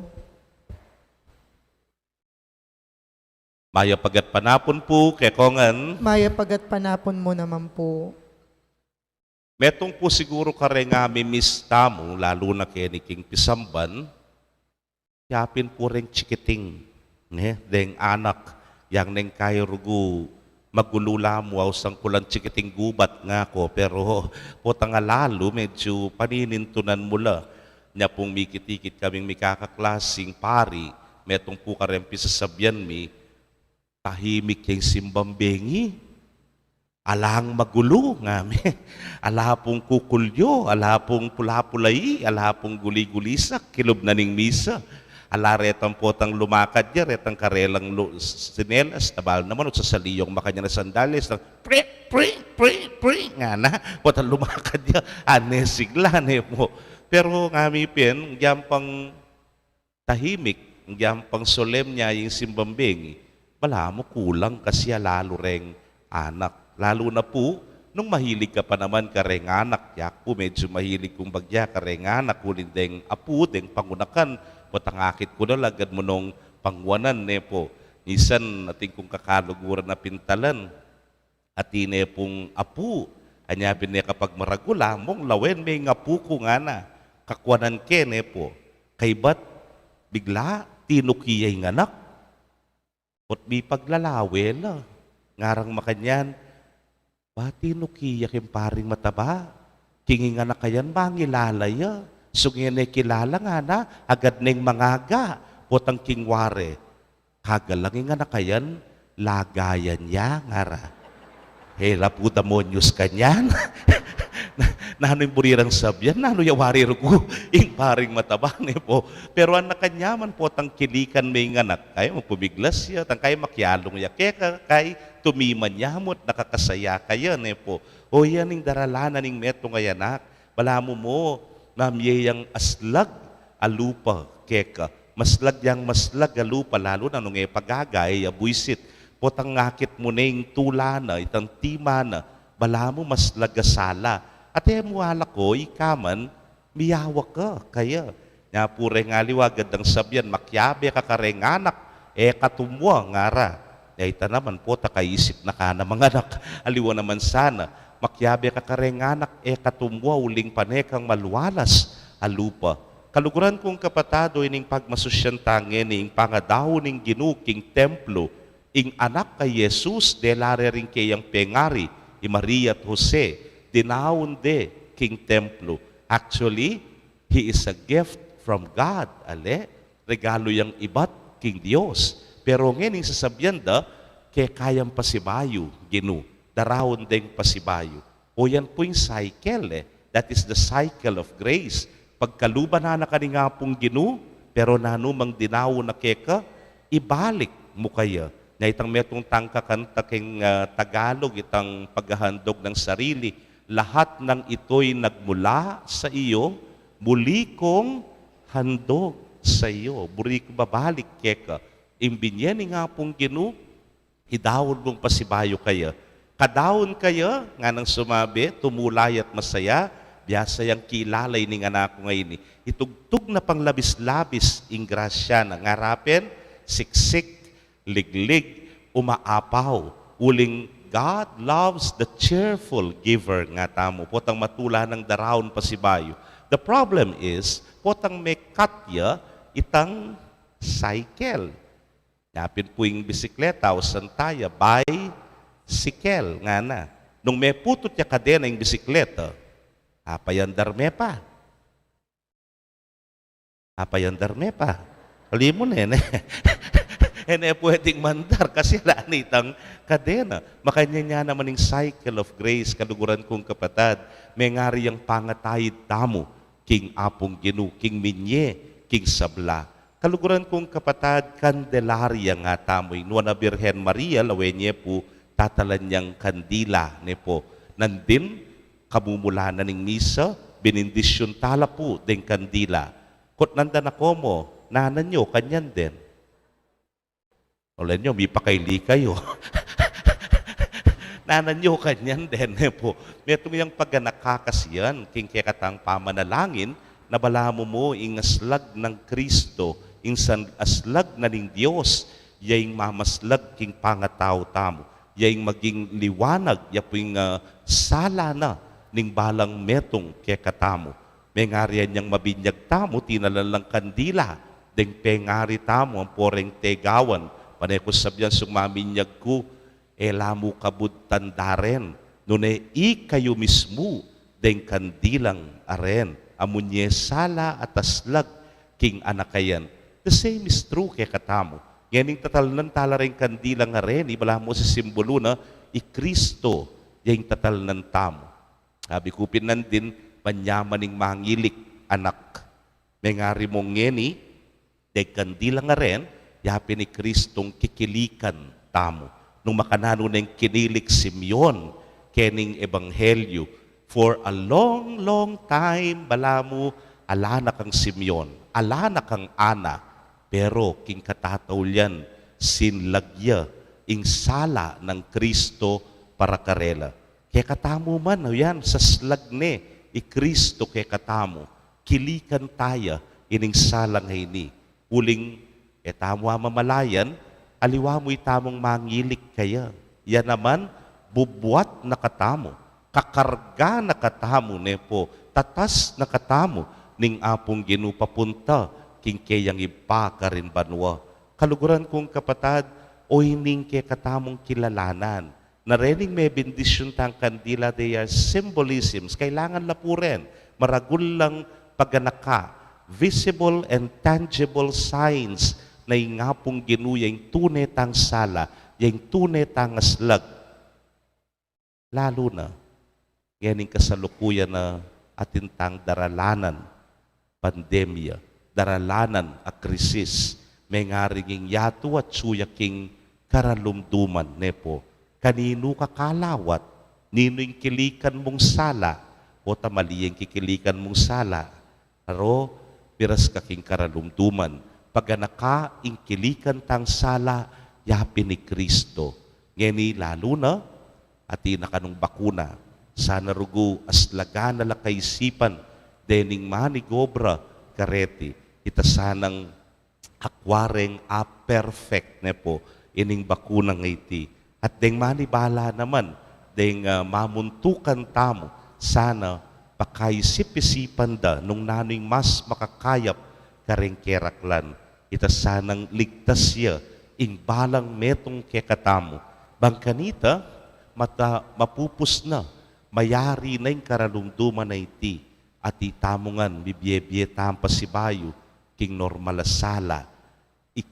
Mayap pagat panapon po, kekongan. Maya pagat panapon mo naman po. Metong po siguro ka rin nga mimista mo, lalo na keniking pisamban, yapin po rin chikiting, deng anak, yang neng kayo rugu, magulula mo, sang kulang chikiting gubat nga ko, pero po tanga lalo, medyo paninintunan mula, niya pong mikit-ikit kaming mikakaklasing pari, metong po ka rin pisasabyan mi, tahimik yung simbambengi, alahang magulo nga ala pong kukulyo, ala pong pula-pulay, ala pong guli-gulisak, kilob na ning misa, ala retang potang lumakad niya, retang karelang sinelas, tabal naman, sa saliyong makanya na sandales, pre, nga na, potang lumakad niya, anesigla, po. Pero nga mi pin, diyan pang tahimik, diyan pang solemn niya yung simbambengi, wala mo kulang kasi lalo reng anak. Lalo na po, nung mahilig ka pa naman ka reng anak, yak po medyo mahilig kong bagya ka reng anak, kulin deng apu, deng pangunakan, potangakit ko na lagad mo nung pangwanan, po. Nisan nating kong kakaluguran na pintalan, at ine pong apu, anyabin niya kapag maragula, mong lawen may ngapu ko nga na, kakwanan ke, po. Kay ba't bigla, tinukiyay ng anak, at may paglalawel, ngarang makanyan, bati nukiya kim paring mataba, kingi nga na kayan mangilalaya, sungin kilala nga na, agad neng mangaga, potang kingware, kagalangin nga na kayan, lagayan niya, ngara. Hela po damonyos kanyan, nano'y burirang sabyan, nano'y awari rugo, ing paring matabang po. Pero ang nakanyaman po, tang kilikan may nganak, kayo magpumiglas siya, tang kayo makyalong ya, kay tumiman yamot, nakakasaya kayo po. O yan ing daralanan ning meto ngayanak, bala mo, namiyayang aslag, alupa, keka, maslag yang maslag, alupa, lalo na nung pagagay, abuisit, potang ngakit mo na yung tulana, itang timana, bala mo mas lagasala. At mo alak ko, ikaman, miyawak ka, kaya. Nga pure nga liwagad ng sabyan, makyabe ka kareng anak, katumwa ngara. Ita naman po, takaisip na ka na mga anak, aliwa naman sana, makyabe ka kareng anak, katumwa uling panekang malwalas, alupa. Kaluguran kong kapatado, ining pagmasusyantangin, ing pangadaw ning ginuking templo, ing anak kay Jesus, delare rin kayang pengari, Maria at Jose, dinawon de king templo. Actually, he is a gift from God. Ale, regalo yang ibat king Dios. Pero ngayon sasabihan da, kaya kayang pasibayo, ginu, darawon deng pasibayo. O yan po yung cycle. That is the cycle of grace. Pagkaluban na kanina pong ginu, pero nanumang dinawo na keka, ibalik mo kaya. na itang metong tangkakanta king Tagalog, itang paghahandog ng sarili. Lahat ng ito'y nagmula sa iyo, muli kong handog sa iyo. Buri ko babalik keka. Imbinyan nga pong Ginoo, hidawon mong pasibayo kaya. Kadawon kaya, nga nang sumabi, tumulay at masaya, biyasa yung kilalay ning anak ko ngayon. Itugtog na panglabis-labis, ingrasya na ngarapin, siksik, liglig, umaapaw, uling God loves the cheerful giver nga tamo. Potang matula ng darawon pasibayo. The problem is, potang may katya, itang cycle. Napin po yung bisikleta o santaya, bicycle nga na. Nung may putot niya kadena yung bisikleta, apayandarme pa. Apayandarme pa. Alim mo na pwedeng mandar kasi lanitang kadena. Makanya niya naman yung cycle of grace, kaluguran kong kapatad, may ngari ang pangatayid tamo, king apong Ginoo, king minye, king sabla. Kaluguran kong kapatad, Candelaria nga tamoy. Nuwa na Birhen Maria, lawenye po, tatalan niyang kandila. Ne po. Nandin, kamumula na ning misa, binindisyon tala po, ding kandila. Kot nandan ako mo, nanan nyo, kanyan din. Ulan nyo, may pakaili kayo. Nanan nyo, kanyan din. Ne po. Metong yung pagganakakasiyan, king kekatang pamanalangin, nabala mo ing aslag ng Kristo, ing aslag na ning Diyos, yaing mamaslag king pangatao tamo, yaing maging liwanag, yaping sala na ning balang metong kekatamo. May ngarian niyang mabinyag tamo, tinalalang kandila, ding pengari tamo, ang poreng tegawan, panay ko sabyan sumaminyag ko, elamu kabud tandaren, nune kayo mismo, ding kandilang aren, amunye sala at aslag king anakayan. The same is true kay katamo. Ngayon tatalnan tala rin kandilang aren, ibala mo sa simbolo na Kristo yung tatalnan tamo. Sabi ko pinandin, panyamaning mangilik anak. May ngari mong ngeni, day kandilang aren, yapi ni Kristong kikilikan tamo. Nung makanano na yung kinilik Simeon, kening ebanghelyo, for a long, long time, bala mo, alana kang Simeon, alana kang Ana, pero king katatawlyan, sinlagya, ing sala ng Kristo para karela. Kaya katamo man, yan, sa slagne, Kristo kaya katamo, kilikan taya, ining salang ini. Uling, tamo mamalayan, aliwa mo itamong mangilik kaya. Yan naman, bubuat na katamo, kakarga na katamo, nepo, tatas na katamo, ning apong ginupapunta, king kayang ipa ka rin banwa. Kaluguran kong kapatad, o hining kay katamong kilalanan. Narinig may bendisyon tang kandila, they are symbolisms. Kailangan lapuren, maragul lang pagganaka, visible and tangible signs na ingapong ginuya, yung tunay tang sala, yung tunay tang aslag. Lalo na, yaning kasalukuyan na atintang daralanan, pandemya, daralanan a krisis, may ngaringing yato at suyaking karalumduman, nepo. Kanino kakalawat, nino yung kilikan mong sala, o tamali yung kikilikan mong sala, pero piras kaking karalumduman, pagganaka ing kilikan tang sala, yapi ni Kristo. Ngeni lalo na, ati na kanong bakuna, sana rugo aslagan na lakaisipan, dening manigobra kareti, ita sanang akwareng perfect nepo, ining bakunang iti. At deng manibala naman, deng mamuntukan tamo, sana pakaisip-isipan da nung nano'y mas makakayap karing keraklan. Ita sanang ligtas siya, ing balang metong kekatamo. Bangkanita, mapupus na, mayari na yung karalumduman na iti, at itamungan, bibye-bye tampasibayo, king normal sala,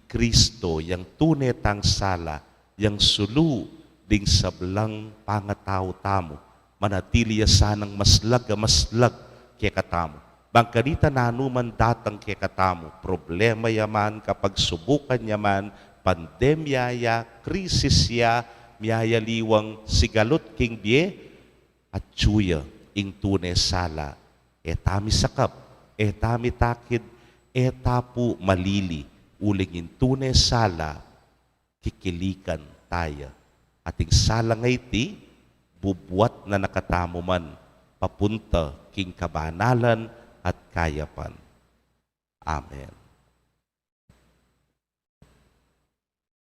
Kristo, yang tunay tang sala, yang sulu, ding sablang pangatao tamo, manatili sanang maslag kay katamo. Bangkanita nanuman datang kay katamo, problema yaman, kapag subukan yaman, pandemyaya, krisisya, miyayaliwang sigalot king bie, at tsuya ing tunay sala. Etami sakap, etami takid, etapu malili, uling in tunay sala, kikilikan tayo. Ating sala ngay ti, bubuat na nakatamo man, papunta king kabanalan at kayapan. Amen.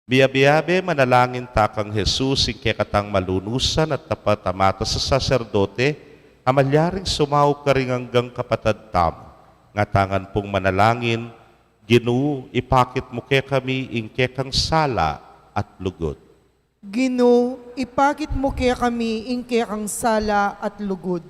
Biyabiyabe, manalangin takang Jesus, ing katang malunusan at tapat amata sa saserdote, amalyaring sumaw ka rin hanggang kapatad tam, nga tangan pong manalangin, Ginoo, ipakit mo ke kami ing kang sala at lugod. Ginoo, ipakit mo kaya kami ing kang sala at lugod.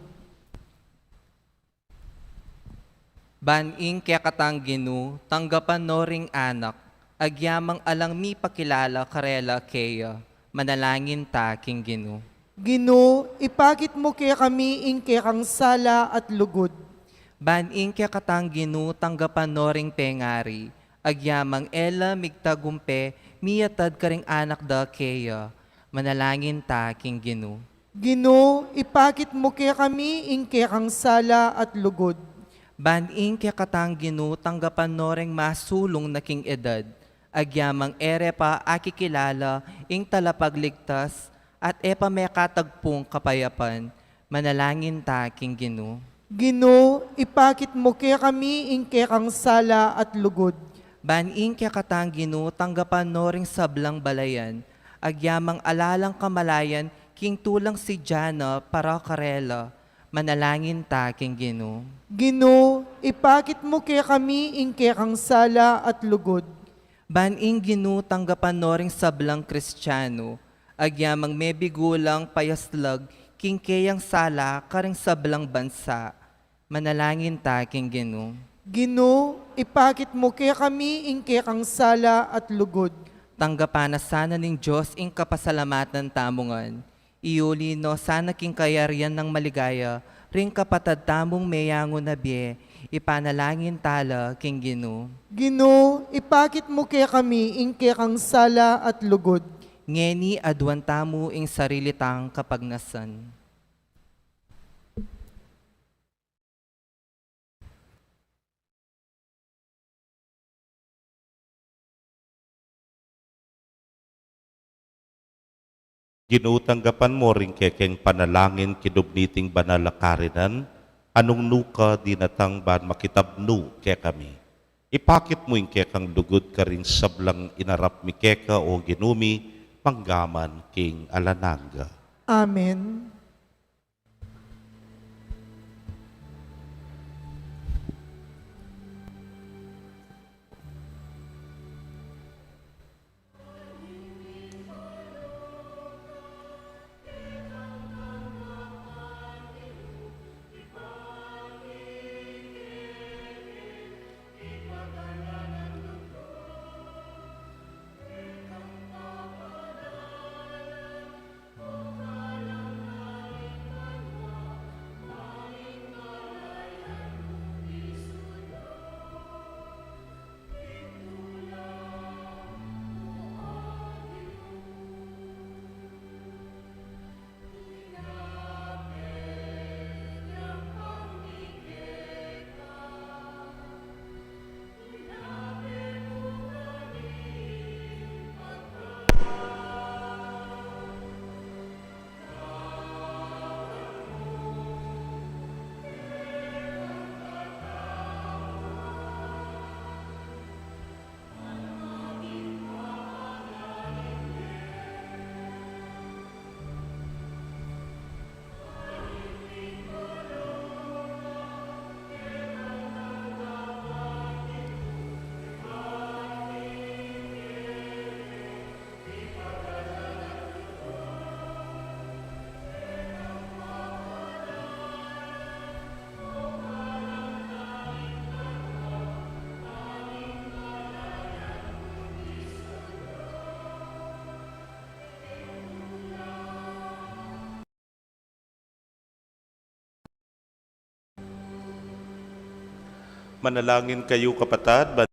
Baning kaya katang Ginoo, tanggapan no ring anak, agyamang alang mi pakilala karela kaya, manalangin ta king Ginoo. Ginoo, ipakit mo kaya kami ing kang sala at lugod. Baning kaya katang Ginoo, tanggapan no ring pengari, agyamang ela migtagumpe, miyatad ka ring anak da kaya, manalangin ta king Ginoo. Ginoo, ipakit mo kaya kami ing kang sala at lugod. Baning kaya katang Ginoo, tanggapan no ring masulong na king edad, agyamang ere pa akikilala ing talapagligtas at epa may katagpong kapayapan, manalangin ta king Ginoo. Ginoo, ipakit mo kaya kami ing kang sala at lugod. Baning kaya katang Ginoo, tanggapan no ring sablang balayan, agyamang alalang kamalayan king tulang si Jana para karela, manalangin ta king Ginoo. Ginoo, ipakit mo kaya kami ing kang sala at lugod. Baning Ginoo, tanggapan no ring sablang Kristiyano, agyamang may bigulang payaslag king kayang sala karing sablang bansa, manalangin ta king Ginoo. Ginoo, ipakit mo kaya kami ing kang sala at lugod. Tanggapan na sana ning Diyos ing kapasalamatan tamungan. Iuli no sana king kayarian ng maligaya, ring kapatad tamong mayango na biye, ipanalangin tala king Ginoo. Ginoo, ipakit mo kaya kami ing kang sala at lugod. Ngeni adwan tamo ing sarili tang kapagnasan. Ginutanggapan mo rin kekeng panalangin kinubniting banalakarinan, anong nuka dinatang ban makitabnu ke kami. Ipakit mo ing kekang lugod ka rin sablang inarap mi keka o ginumi, panggaman king alananga. Amen. Manalangin kayo kapatad,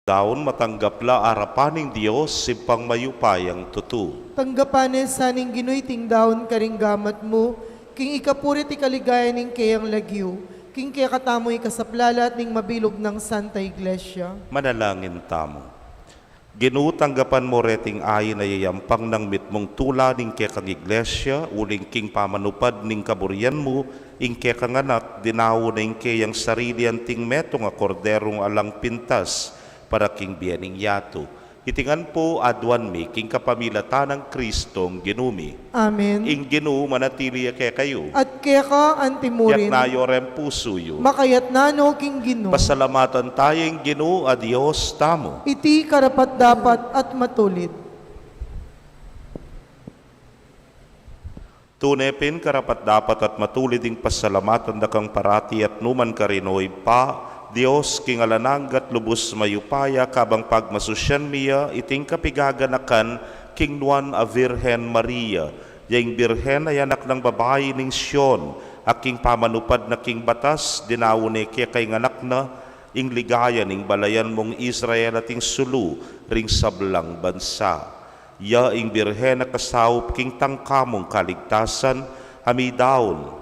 Daon matanggapla arapaning Dios simpang mayupayang tutu. Tanggapanen sa ning Ginoy tingdahon karing gamat mo, king ikapuri ti kaligaya ning kayang lagyo, king kaya katamoy kasaplalat ning mabilog ng Santa Iglesia. Manalangin tamo. Ginutanggapan mo reting ayin na yayampang ng mitmong tula ning kekang iglesia, uling king pamanupad ning kaburian mo, ing kekang anak, dinawo na ing kayang sarili anting metong akorderong alang pintas, para king biyaning yato. Itingan po adwan mi, king kapamilatan ng Kristong ginumi. Amen. Ing ginu manatili kay kayo. At kaya ka antimurin, Yak nayo rem puso yo. makayat nano king Gino, Pasalamatan tayong ginu a Dios tamo. iti karapat dapat at matulid. Tunepin karapat dapat at matulid ing pasalamatan da kang parati at numan karinoy pa, Dios king alananggat lubos mayupaya kabang pagmasusyan miya iting kapigaganakan king nuan a Virhen Maria, yang Birhen ay anak ng babae ning Sion, aking pamanupad na king batas, dinawone kay nganak na, ing ligaya ning balayan mong Israel ating sulu, ring sablang bansa. Ya ing Birhen na kasaup king tangkamong kaligtasan, hamidaon,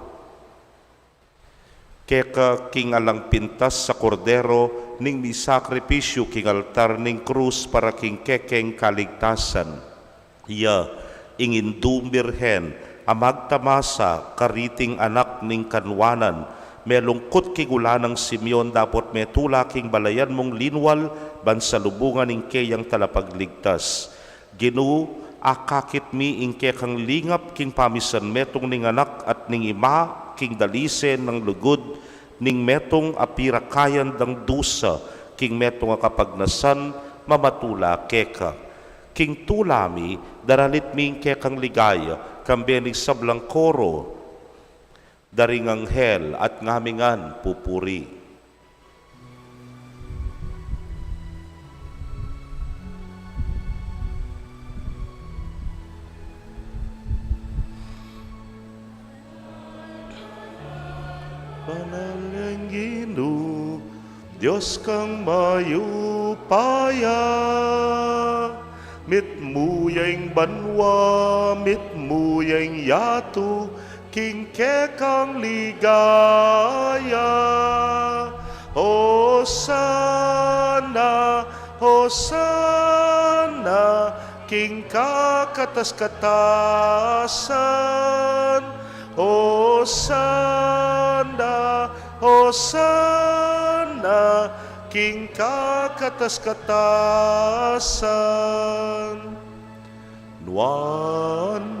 keka king alang pintas sa kordero, ning misakripisyo king altar ning krus para king kekeng kaligtasan. Ya ing indum Birhen, amagtamasa kariting anak ning kanwanan, melungkot king ulanang Simeon dapot metula king balayan mong linwal, bansalubungan ning keyang talapagligtas. Ginu, akakit mi ing kekang lingap king pamisan metong ning anak at ning ima, king dalisen ng lugod, ning metong apirakayan ng dusa, king metong akapagnasan, mamatula keka. King tulami, daralit ming kekang ligaya, kambening sablang koro, daring anghel at ngamingan pupuri. Panalanginu, Diyos kang mayupaya, mitmuyang banwa, mitmuyang yato, king kekang ligaya. Hosana, Hosana, king kakatas-katasan. Hosana, Hosana, king kakatas-katasan. Nuan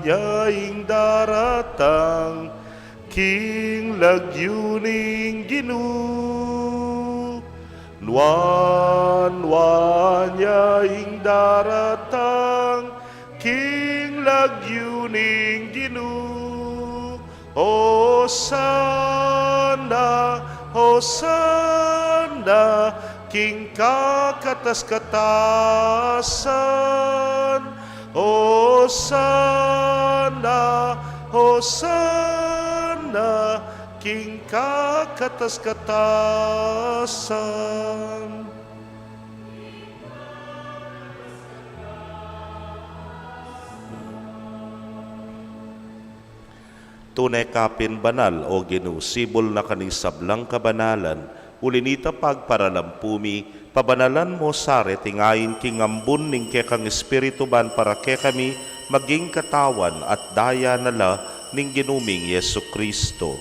yaing daratang, king lagyuning Ginu. Nuan yaing daratang, king lagyuning Ginu. Hosana, Hosana, king kakatas-katasan. Hosana, Hosana, king kakatas-katasan. Tunay kapin banal o ginusibol na kaning sablang kabanalan, ulinita pagparalampumi, pabanalan mo sare tingayin king ambun ning kekang espiritu ban para ke kami maging katawan at daya nala ning ginuming Yesu Kristo.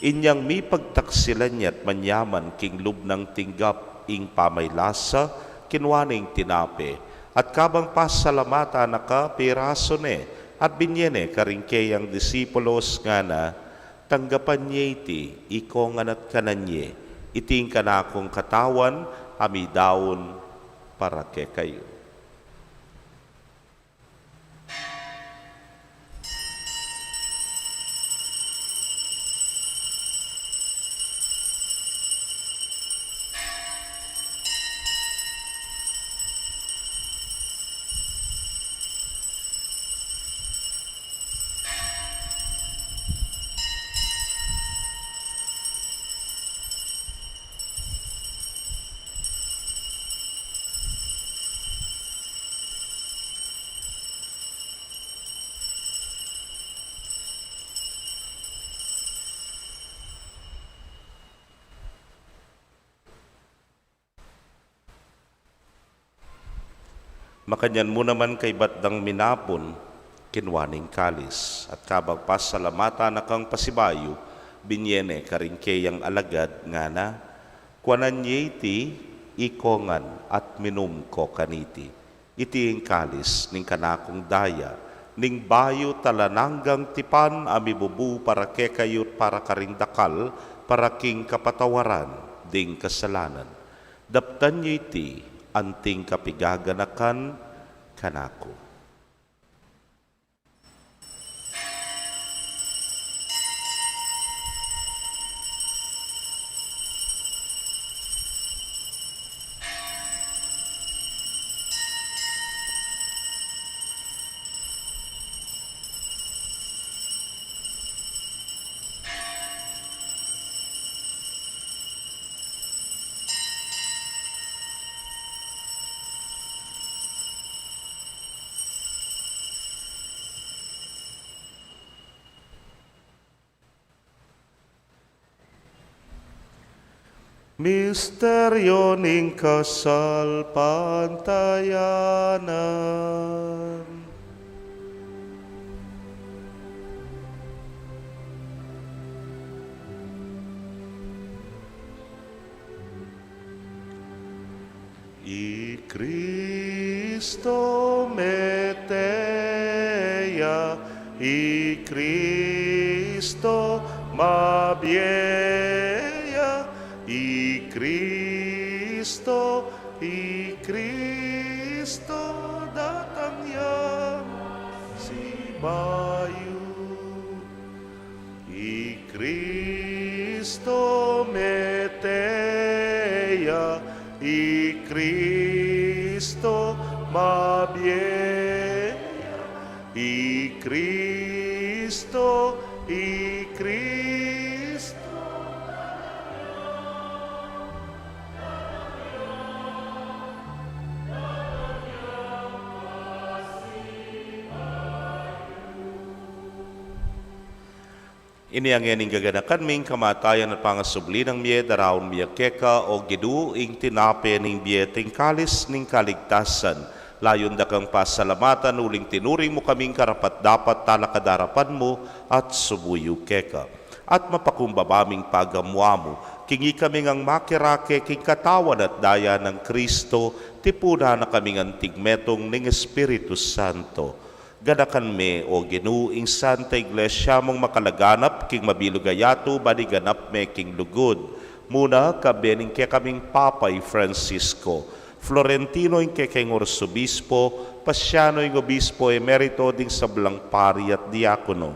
Inyang mi pagtaksilan niya't manyaman king lubnang tinggap ing pamaylasa, kinwaning tinape, at kabang pasalamata naka piraso ne, at binyene karingke ang disipulos nga na, tanggapan niya iti, iko nga nat kananye, iting kanakong katawan, amidaon para ke kayo. Makanyan mo naman kay batdang minapon, kinwaning kalis, at kabag pasalamata na kang pasibayo, binyene karingkeyang alagad nga na, kwanan ti ikongan at minum ko kaniti. Iti ang kalis ning kanakong daya, ning bayo talananggang tipan amibubu para kekayot para karingdakal, para king kapatawaran, ding kasalanan. Daptan ti anting kapigaganakan kanako. Misteryo ning kasal pantayanan. I Cristo meteya, I Cristo mabieya, I Cristo datang yang si bayu. I Cristo meteya, I Cristo mabieya, I Cristo Ini ang yaning gaganakan ming kamatayan at pangasubli ng miye daraon miya keka o gidu ing tinape ning biye ting kalis ning kaligtasan. Layon da kang pasalamatan uling tinuring mo kaming karapat dapat talakadarapan mo at subuyo keka. At mapakumbabaming pagamwa mo, kingi kami ngang makirake king katawan at daya ng Kristo, tipuna na kaming antigmetong ning Espiritu Santo. Ganakan me o ginuing Santa Iglesia mong makalaganap king mabilugayato baniganap me king lugod. Muna kabening kaya kaming Papay Francisco, Florentino ing kekeng Orsobispo, Pasiano ing Obispo Emerito ding sablang pari at diakono.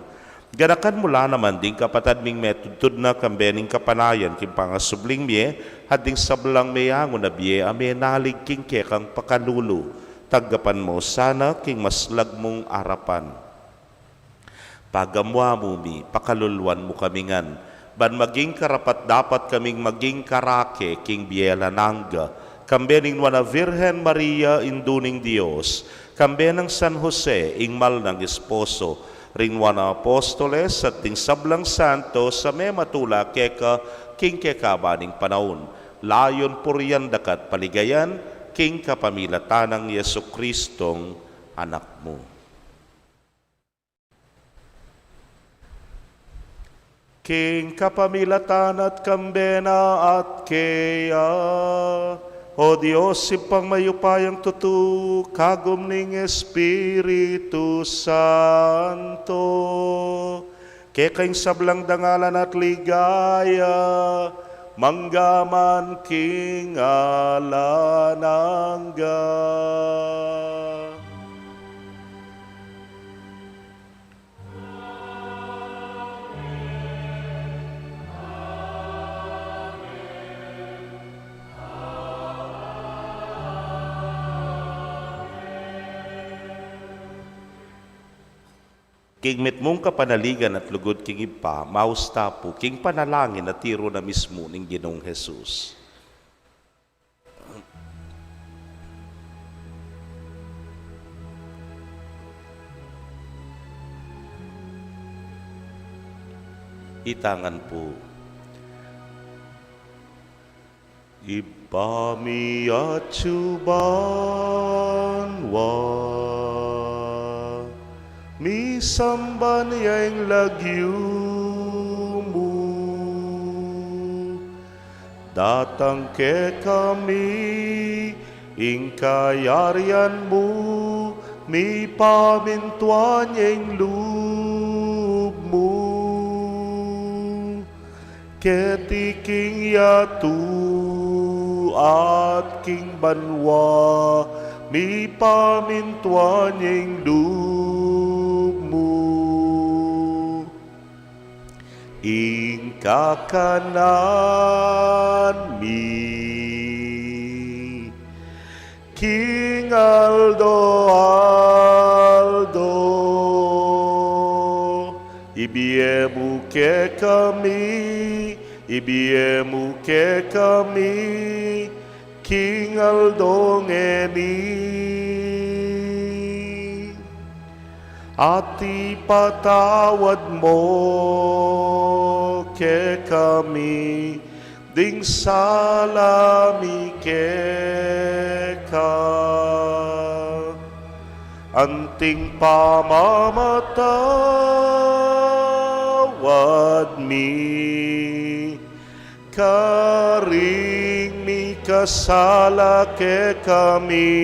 Ganakan mula naman ding kapatad ming metudtud na kambening kapanayan king pangasubling miye, hading sablang meyango na biye ame nalig king kekang pakalulu. Tagapan mo sana king maslag mong arapan. Pagamwa mo mi, pakaluluan mo kamingan, ban maging karapat dapat kaming maging karake king biela nangga, kambening wana Virgen Maria induning Dios, kambenang San Jose ingmal ng esposo, ring wana apostoles at ting sablang santo sa may matula keka king kekabaning panahon, layon puriyan dakat paligayan, king kapamilatan ng Yesu Kristong anak mo. King kapamilatan at kambena at keya, o Diyos, ipang mayupayang tutu, kagum ning Espiritu Santo, kekaing sablang dangalan at ligaya, manggaman king alanangga. King met mong kapanaligan at lugod king ipa, mausta po, king panalangin na tiro na mismo ning Ginoong Jesus. Itangan po. Ibami at suban, banwa. Mi samba niya ang lagyo mo. Datang ke kami, ing kayarian mo, mi pamintuan yung loob mo. Ketiking yatu at king banwa, mi pamintuan yung loob mo. Ing kakanan mi, King Aldo, ibiemu ke kami, ibiemu ke kami, King Aldo ngeni. At ipatawad mo ke kami, ding salami ke ka. Anting pamamatawad mi, karing mi kasala ke kami,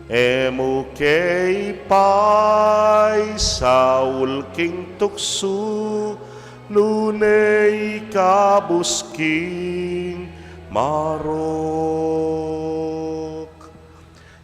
emu kay pay saul king tuksu, lunay kabusking marok.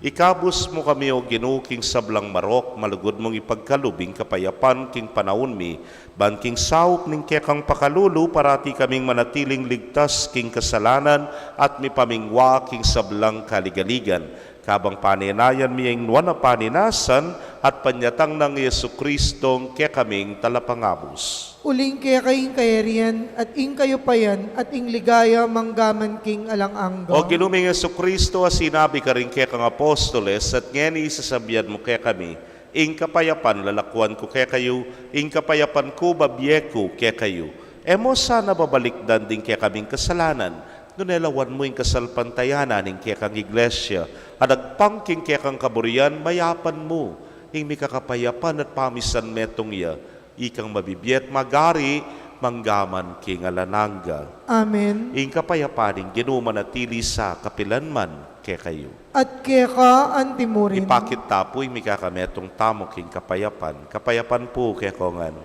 Ikabus mo kami o ginuking sablang marok, malugod mong ipagkalubing kapayapan king panahon mi, ban king sawok ning kekang pakalulu, parati kaming manatiling ligtas king kasalanan at mi pamingwa king sablang kaligaligan. Kabang paninayan miyang nuwan na paninasan at panyatang ng Yesu Kristong kaya kaming talapangabos. Uling kaya kayong kayarian at ing kayo payan at ing ligaya manggaman king alang-angga. O ginuming Yesu Kristo, sinabi ka rin kaya kang apostoles at ngayon isasabihan mo kaya kami, ing kapayapan lalakwan ko kaya kayo, ing kapayapan ko babiye ko kaya kayo. Emo sana babalikdan din kaya kaming kasalanan, nunelawan mo yung kasalpantayanan ng kaya kang iglesia, at agpangking kaya kang kaburian, mayapan mo, ing may kakapayapan at pamisan metong iya, ikang mabibiyet magari, manggaman king alananga. Amen. Ing kapayapaning ginumanatili sa kapilanman kaya kayo. At kaya ka antimurin. Ipakit tapoy may kakametong tamo king kapayapan. Kapayapan po kaya ko nga no.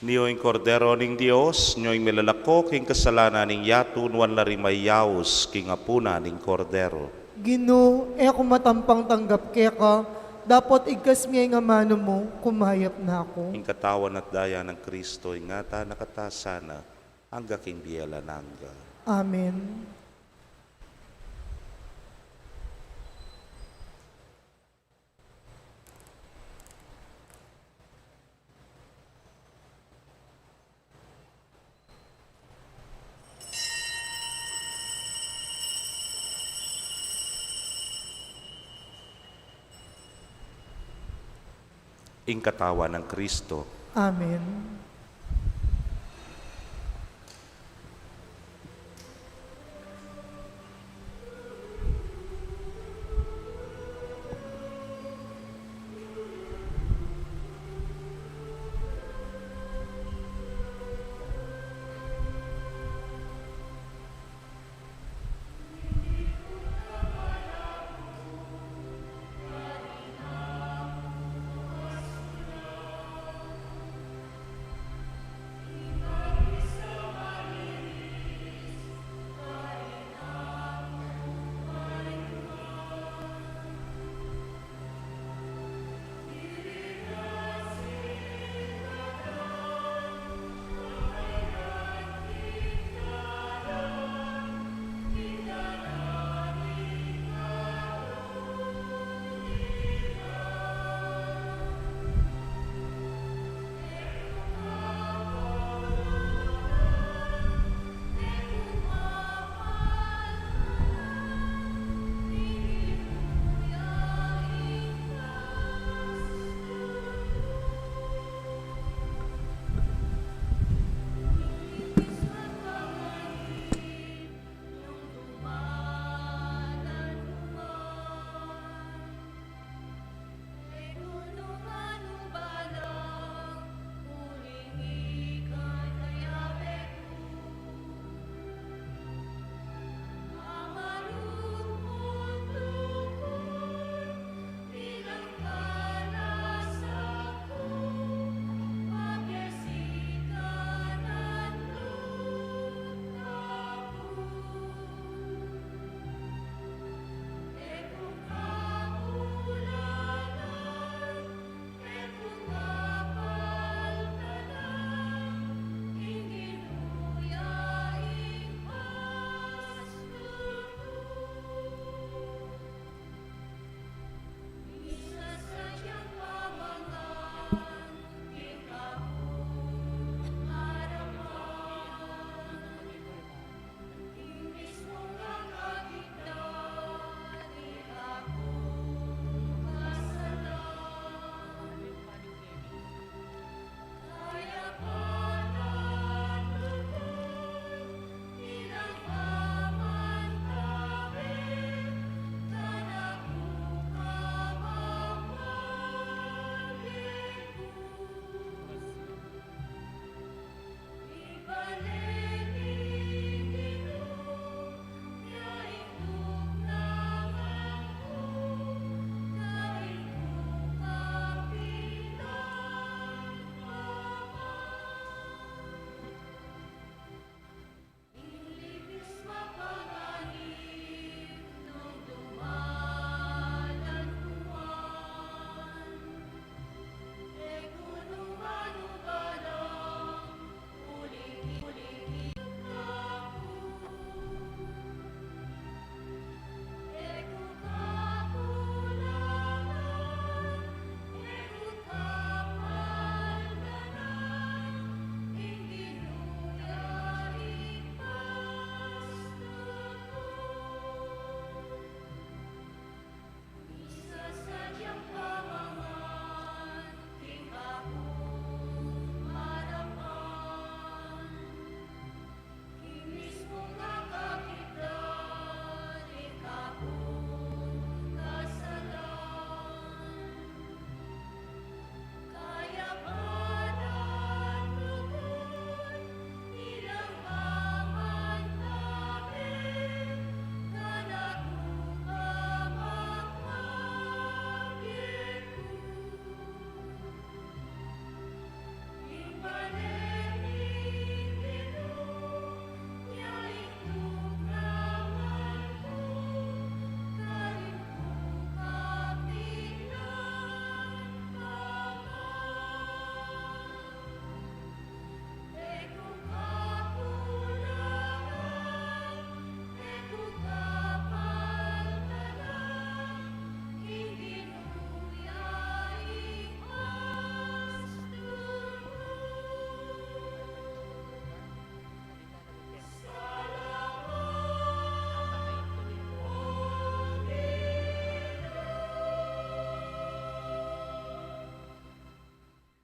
Niyo'y kordero ning Dios, niyo'y milalako king kasalanan ning yatu, nuwan larimay yaos king apuna ning kordero. Gino, ako matampang tanggap kaya ka, dapat igkas miya nga mano mo, kumayap na ako. Ing katawan at daya ng Kristo, ingata nakatasana, hangga king biyalananga. Amen. ing katawan ng Kristo. Amen.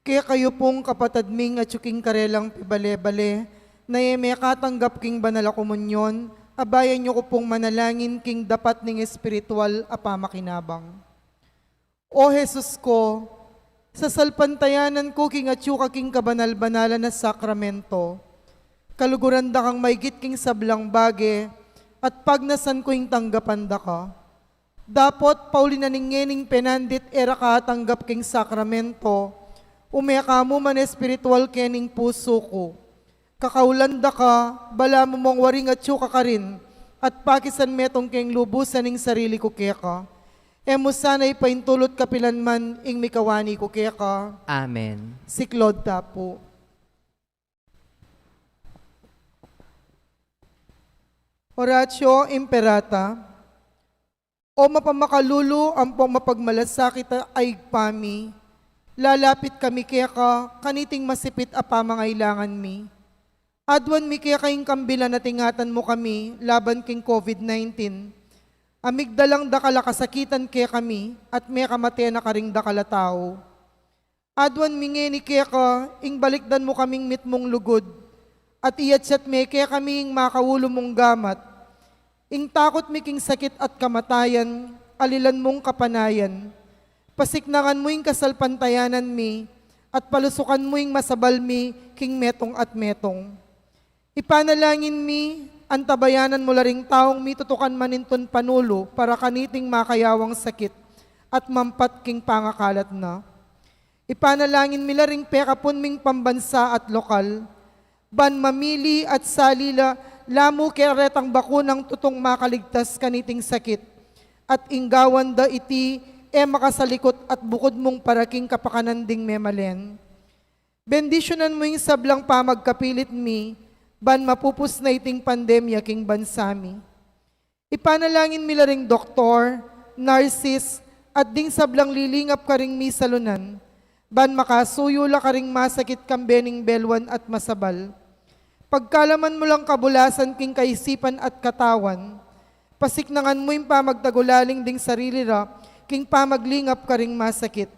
Kaya kayo pong kapatad ming at yuking karelang pibale-bale, na may katanggap king banal a komunyon, abayan niyo ko pong manalangin king dapat ning espiritual a pamakinabang. O Jesus ko, sa salpantayanan ko king at yuka king kabanal-banalan na sakramento, kaluguran da kang maigit king sablang bage, at pagnasan ko yung tanggapan da ka. Dapot paulinaningening penandit era katanggap king sakramento, umeka mo man espiritual kening puso ko. Kakaulanda ka, bala mo mong waring at yuka ka rin, at pakisan metong keng lubusan ning sarili ko keka. Emo sana'y paintulot kapilanman ing mikawani ko keka. Amen. Si Claude Tapo. Oratio Imperata. O mapamakalulu ang pong mapagmalasakit ay pami, lalapit kami keka, kaniting masipit a pamangailangan mi. Adwan mi kaya kayong kambilan na tingatan mo kami, laban king COVID-19. Amigdalang dakala kasakitan kaya kami, at may kamate na karing dakala tao. Adwan mingeni kaya ka, ing balikdan mo kaming mitmong lugod, at iyatsat me kaya kaming makawulo mong gamat. Ing takot mi king sakit at kamatayan, alilan mong kapanayan. Pasiknangan mo ing kasalpantayanan mi, at palusukan mo ing masabal mi, king metong at metong. Ipanalangin mi, antabayanan mo laring taong mi tutukan maninton panulo, para kaniting makayawang sakit, at mampat king pangakalat na. Ipanalangin mi laring pekapon ming pambansa at lokal, ban mamili at salila, lamu keretang bakunang tutong makaligtas kaniting sakit, at inggawan da iti makasalikot at bukod mong paraking kapakananding memalen. Bendisyonan mo yung sablang pamagkapilit mi, ban mapupus na iting pandemya king bansami. Ipanalangin mi laring doktor, nurses, at ding sablang lilingap ka ring mi salunan, ban makasuyo la ka ring masakit kambening belwan at masabal. Pagkalaman mo lang kabulasan king kaisipan at katawan, pasiknangan mo yung pamagtagulaling ding sarili ra, king pamaglingap ka ring masakit.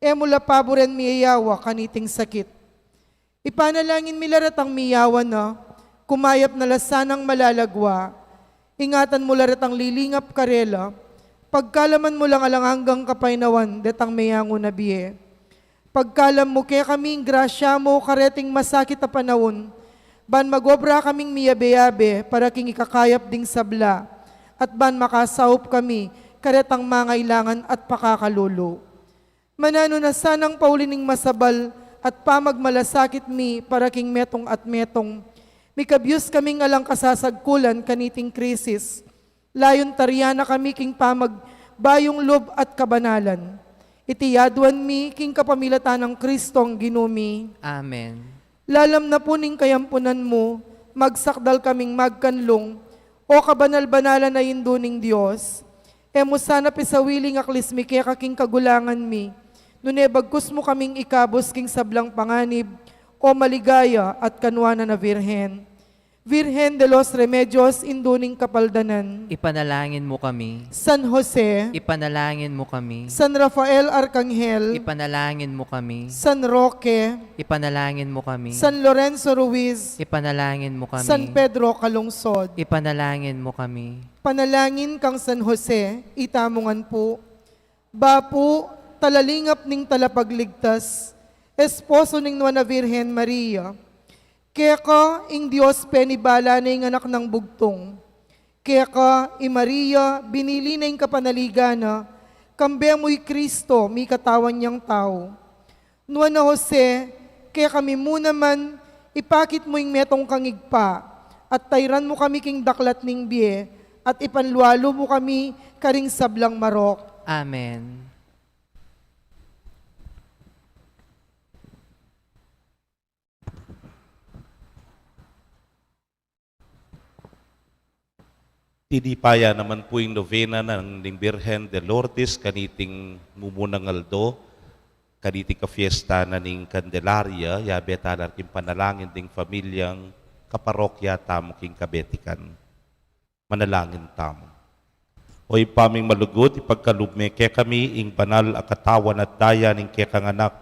Mula paboren miyayawa kaniting sakit. Ipanalangin milaratang miyawa na, kumayap na lasanang malalagwa, ingatan mo laratang lilingap karela, pagkalaman mo lang alang hanggang kapainawan, detang mayango na biye. Pagkalam mo kaya kaming grasya mo kareting masakit na panahon, ban magobra kaming miyabe-yabe para king ikakayap ding sabla, at ban makasaup kami karetang mangailangan at pakakalulo. Manano na sanang paulining masabal at pamagmalasakit mi para king metong at metong, mikabyus kaming alang kasasagkulan kaniting krisis, layon taryana kami king pamagbayong lob at kabanalan. Itiyaduan mi king kapamilatan ng Kristong ginumi. Amen. Lalam na po ning kayampunan mo, magsakdal kaming magkanlong, o kabanal-banalan na induning Diyos. Emo sana pisawiling aklis mi kaya kaking kagulangan mi, nune bagkus mo kaming ikabos king sablang panganib, o maligaya at kanwana na Virhen. Virhen de los Remedios, induning kapaldanan. Ipanalangin mo kami. San Jose, Ipanalangin mo kami. San Rafael Arcangel, Ipanalangin mo kami. San Roque, Ipanalangin mo kami. San Lorenzo Ruiz, Ipanalangin mo kami. San Pedro Calungsod. Ipanalangin mo kami. Panalangin kang San Jose, itamungan po. Bapo, talalingap ning talapagligtas, esposo ning Nuana Virgen Maria. Kaya ka, ing Diyos penibala na ing anak ng bugtong. Kaya ka, i Maria, binili na ing kapanaligana, kambe mo'y Kristo, mi katawan niyang tao. Nuana Jose, kaya kami muna man, ipakit mo ing metong kangigpa, at tayran mo kami king daklat ning biye, at ipanlualo mo kami karing sablang marok. Amen. Tinipaya naman po yung novena ng Birhen de Lourdes, kaniting mumunang aldo, kaniting ka-fiesta na ning Candelaria, yabe talar king panalangin ding pamilyang kaparokya tamo king kabetikan. Manalangin tamo. O ipaming malugod, ipagkalubme kaya kami ing banal a katawan at daya ning kekang anak,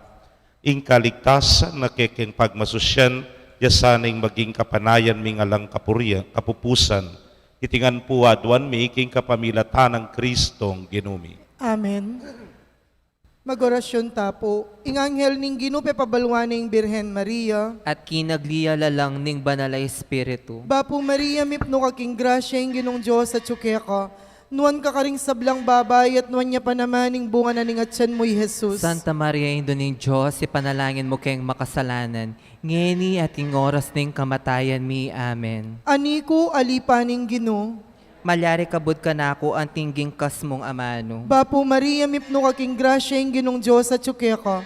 ing kaligtasan na kekeng pagmasusyan, yasaning maging kapanayan mi ngalang kapupusan, itingan po adwan mi iking kapamilatan ng Kristong ginumi. Amen. Magorasyon tapo, ing anghel ning ginupe pabalwaning Birhen Maria, At kinagliyala lang ning banal a Espiritu. Bapo Maria, mipno kaking grasya, ing ginong Diyos at tsukeka, nuan ka karing sablang babay, at nuan niya pa naman ing bunga na ning atyan mo'y Jesus. Santa Maria, Indo ning Diyos, ipanalangin mo kayong makasalanan, ngeni at ing oras ning kamatayan mi. Amen. Aniko alipaning Gino, Malyari kabud ka na ako ang tingging kas mong amano. Bapo Maria, mipno kaking grasya, ing ginong Diyos at tsukeka,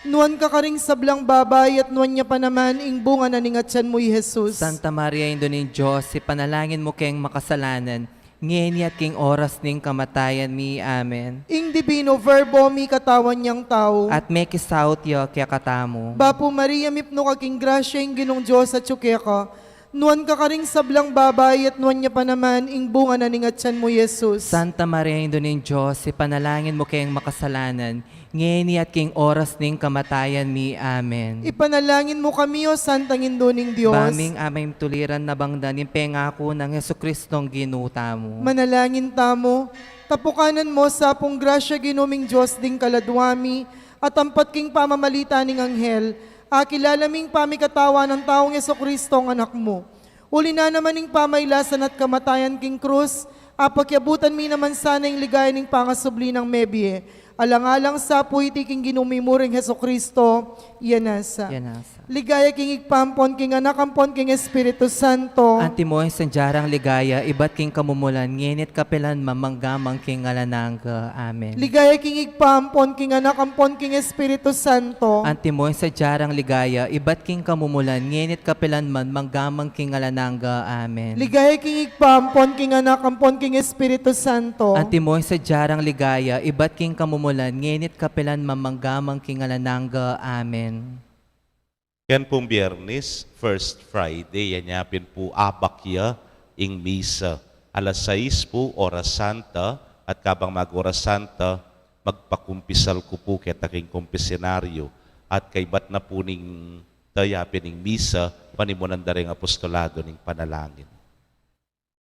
nuan ka karing sablang babay, at nuan niya pa naman ing bunga na ning atyan mo'y Jesus. Santa Maria, Indo ning Diyos, ipanalangin mo kayong makasalanan, ngeni at king oras ning kamatayan mi. Amen. Ing divino verbo mi katawan niyang tao. At may kisaut yo kaya katamo. Bapo Maria, mipno kaking grasya, ing ginong Diyos at tsukeka, nuan ka karing sablang babay, at nuan niya pa naman ing bunga na ning atyan mo, Jesus. Santa Maria, Indo ning Diyos, ipanalangin mo kayong makasalanan, ngeni at king oras ning kamatayan mi. Amen. Ipanalangin mo kami, O Santang Induning Diyos. Baming aming tuliran na bangdan yung pengako ng Jesucristong ginuta mo. Manalangin tamo, tapukanan mo sa pong grasya ginuming Diyos ding kaladwami, at ampat king pamamalita ning anghel, akilalaming pamikatawa ng taong Jesucristo ang anak mo. Uli na naman ning pamaylasan at kamatayan king krus, apakyabutan mi naman sana yung ligay ning pangasubli ng mebye. Alang-alang sa puiti king ginumimuring Jesucristo, yanasa. Yanasa. Ligaya king igpampon king anakampon king Espiritu Santo. Antimoy sanjarang ligaya, ibat king kamumulan, ngenit kapelan mamanggamang king alananga. Amen. Ligaya king igpampon king anakampon king Espiritu Santo. Antimoy sanjarang ligaya, ibat king kamumulan, ngenit kapelan man manggamang king alananga. Amen. Ligaya king igpampon king anakampon king Espiritu Santo. Antimoy sanjarang ligaya, ibat king kamumulan, ngenit kapelan mamanggamang king alananga. Amen. Yan pong Biyernes, First Friday, yanyapin po abakya ing misa. Alas 6 po, Oras Santa, at kabang mag-Oras Santa, magpakumpisal ko po ketaking kumpisenaryo. At kay bat na po ning dayapin ing misa, panimunan da rin apostolado ning panalangin.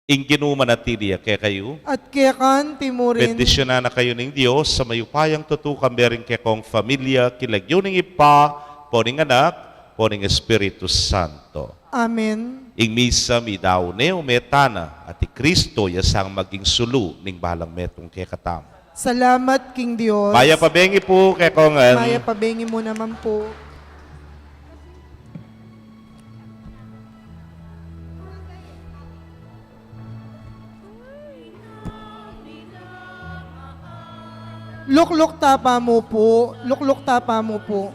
Ing ginumanatiliya kaya kayo, At kaya kan timurin. bendisyonan na kayo ng Diyos sa mayupayang tutukan berin kay kong familia, kilagyo ning ipa, poning anak, poning Espiritu Santo. Amen. Ing misa mi daw ne umetana at Kristo yasang maging sulu ning balang metong kay katam. Salamat King Diyos. Maya pabengi po kay kong Maya pabengi mo naman po. Lukluk tapa mo po. Lukluk tapa mo po.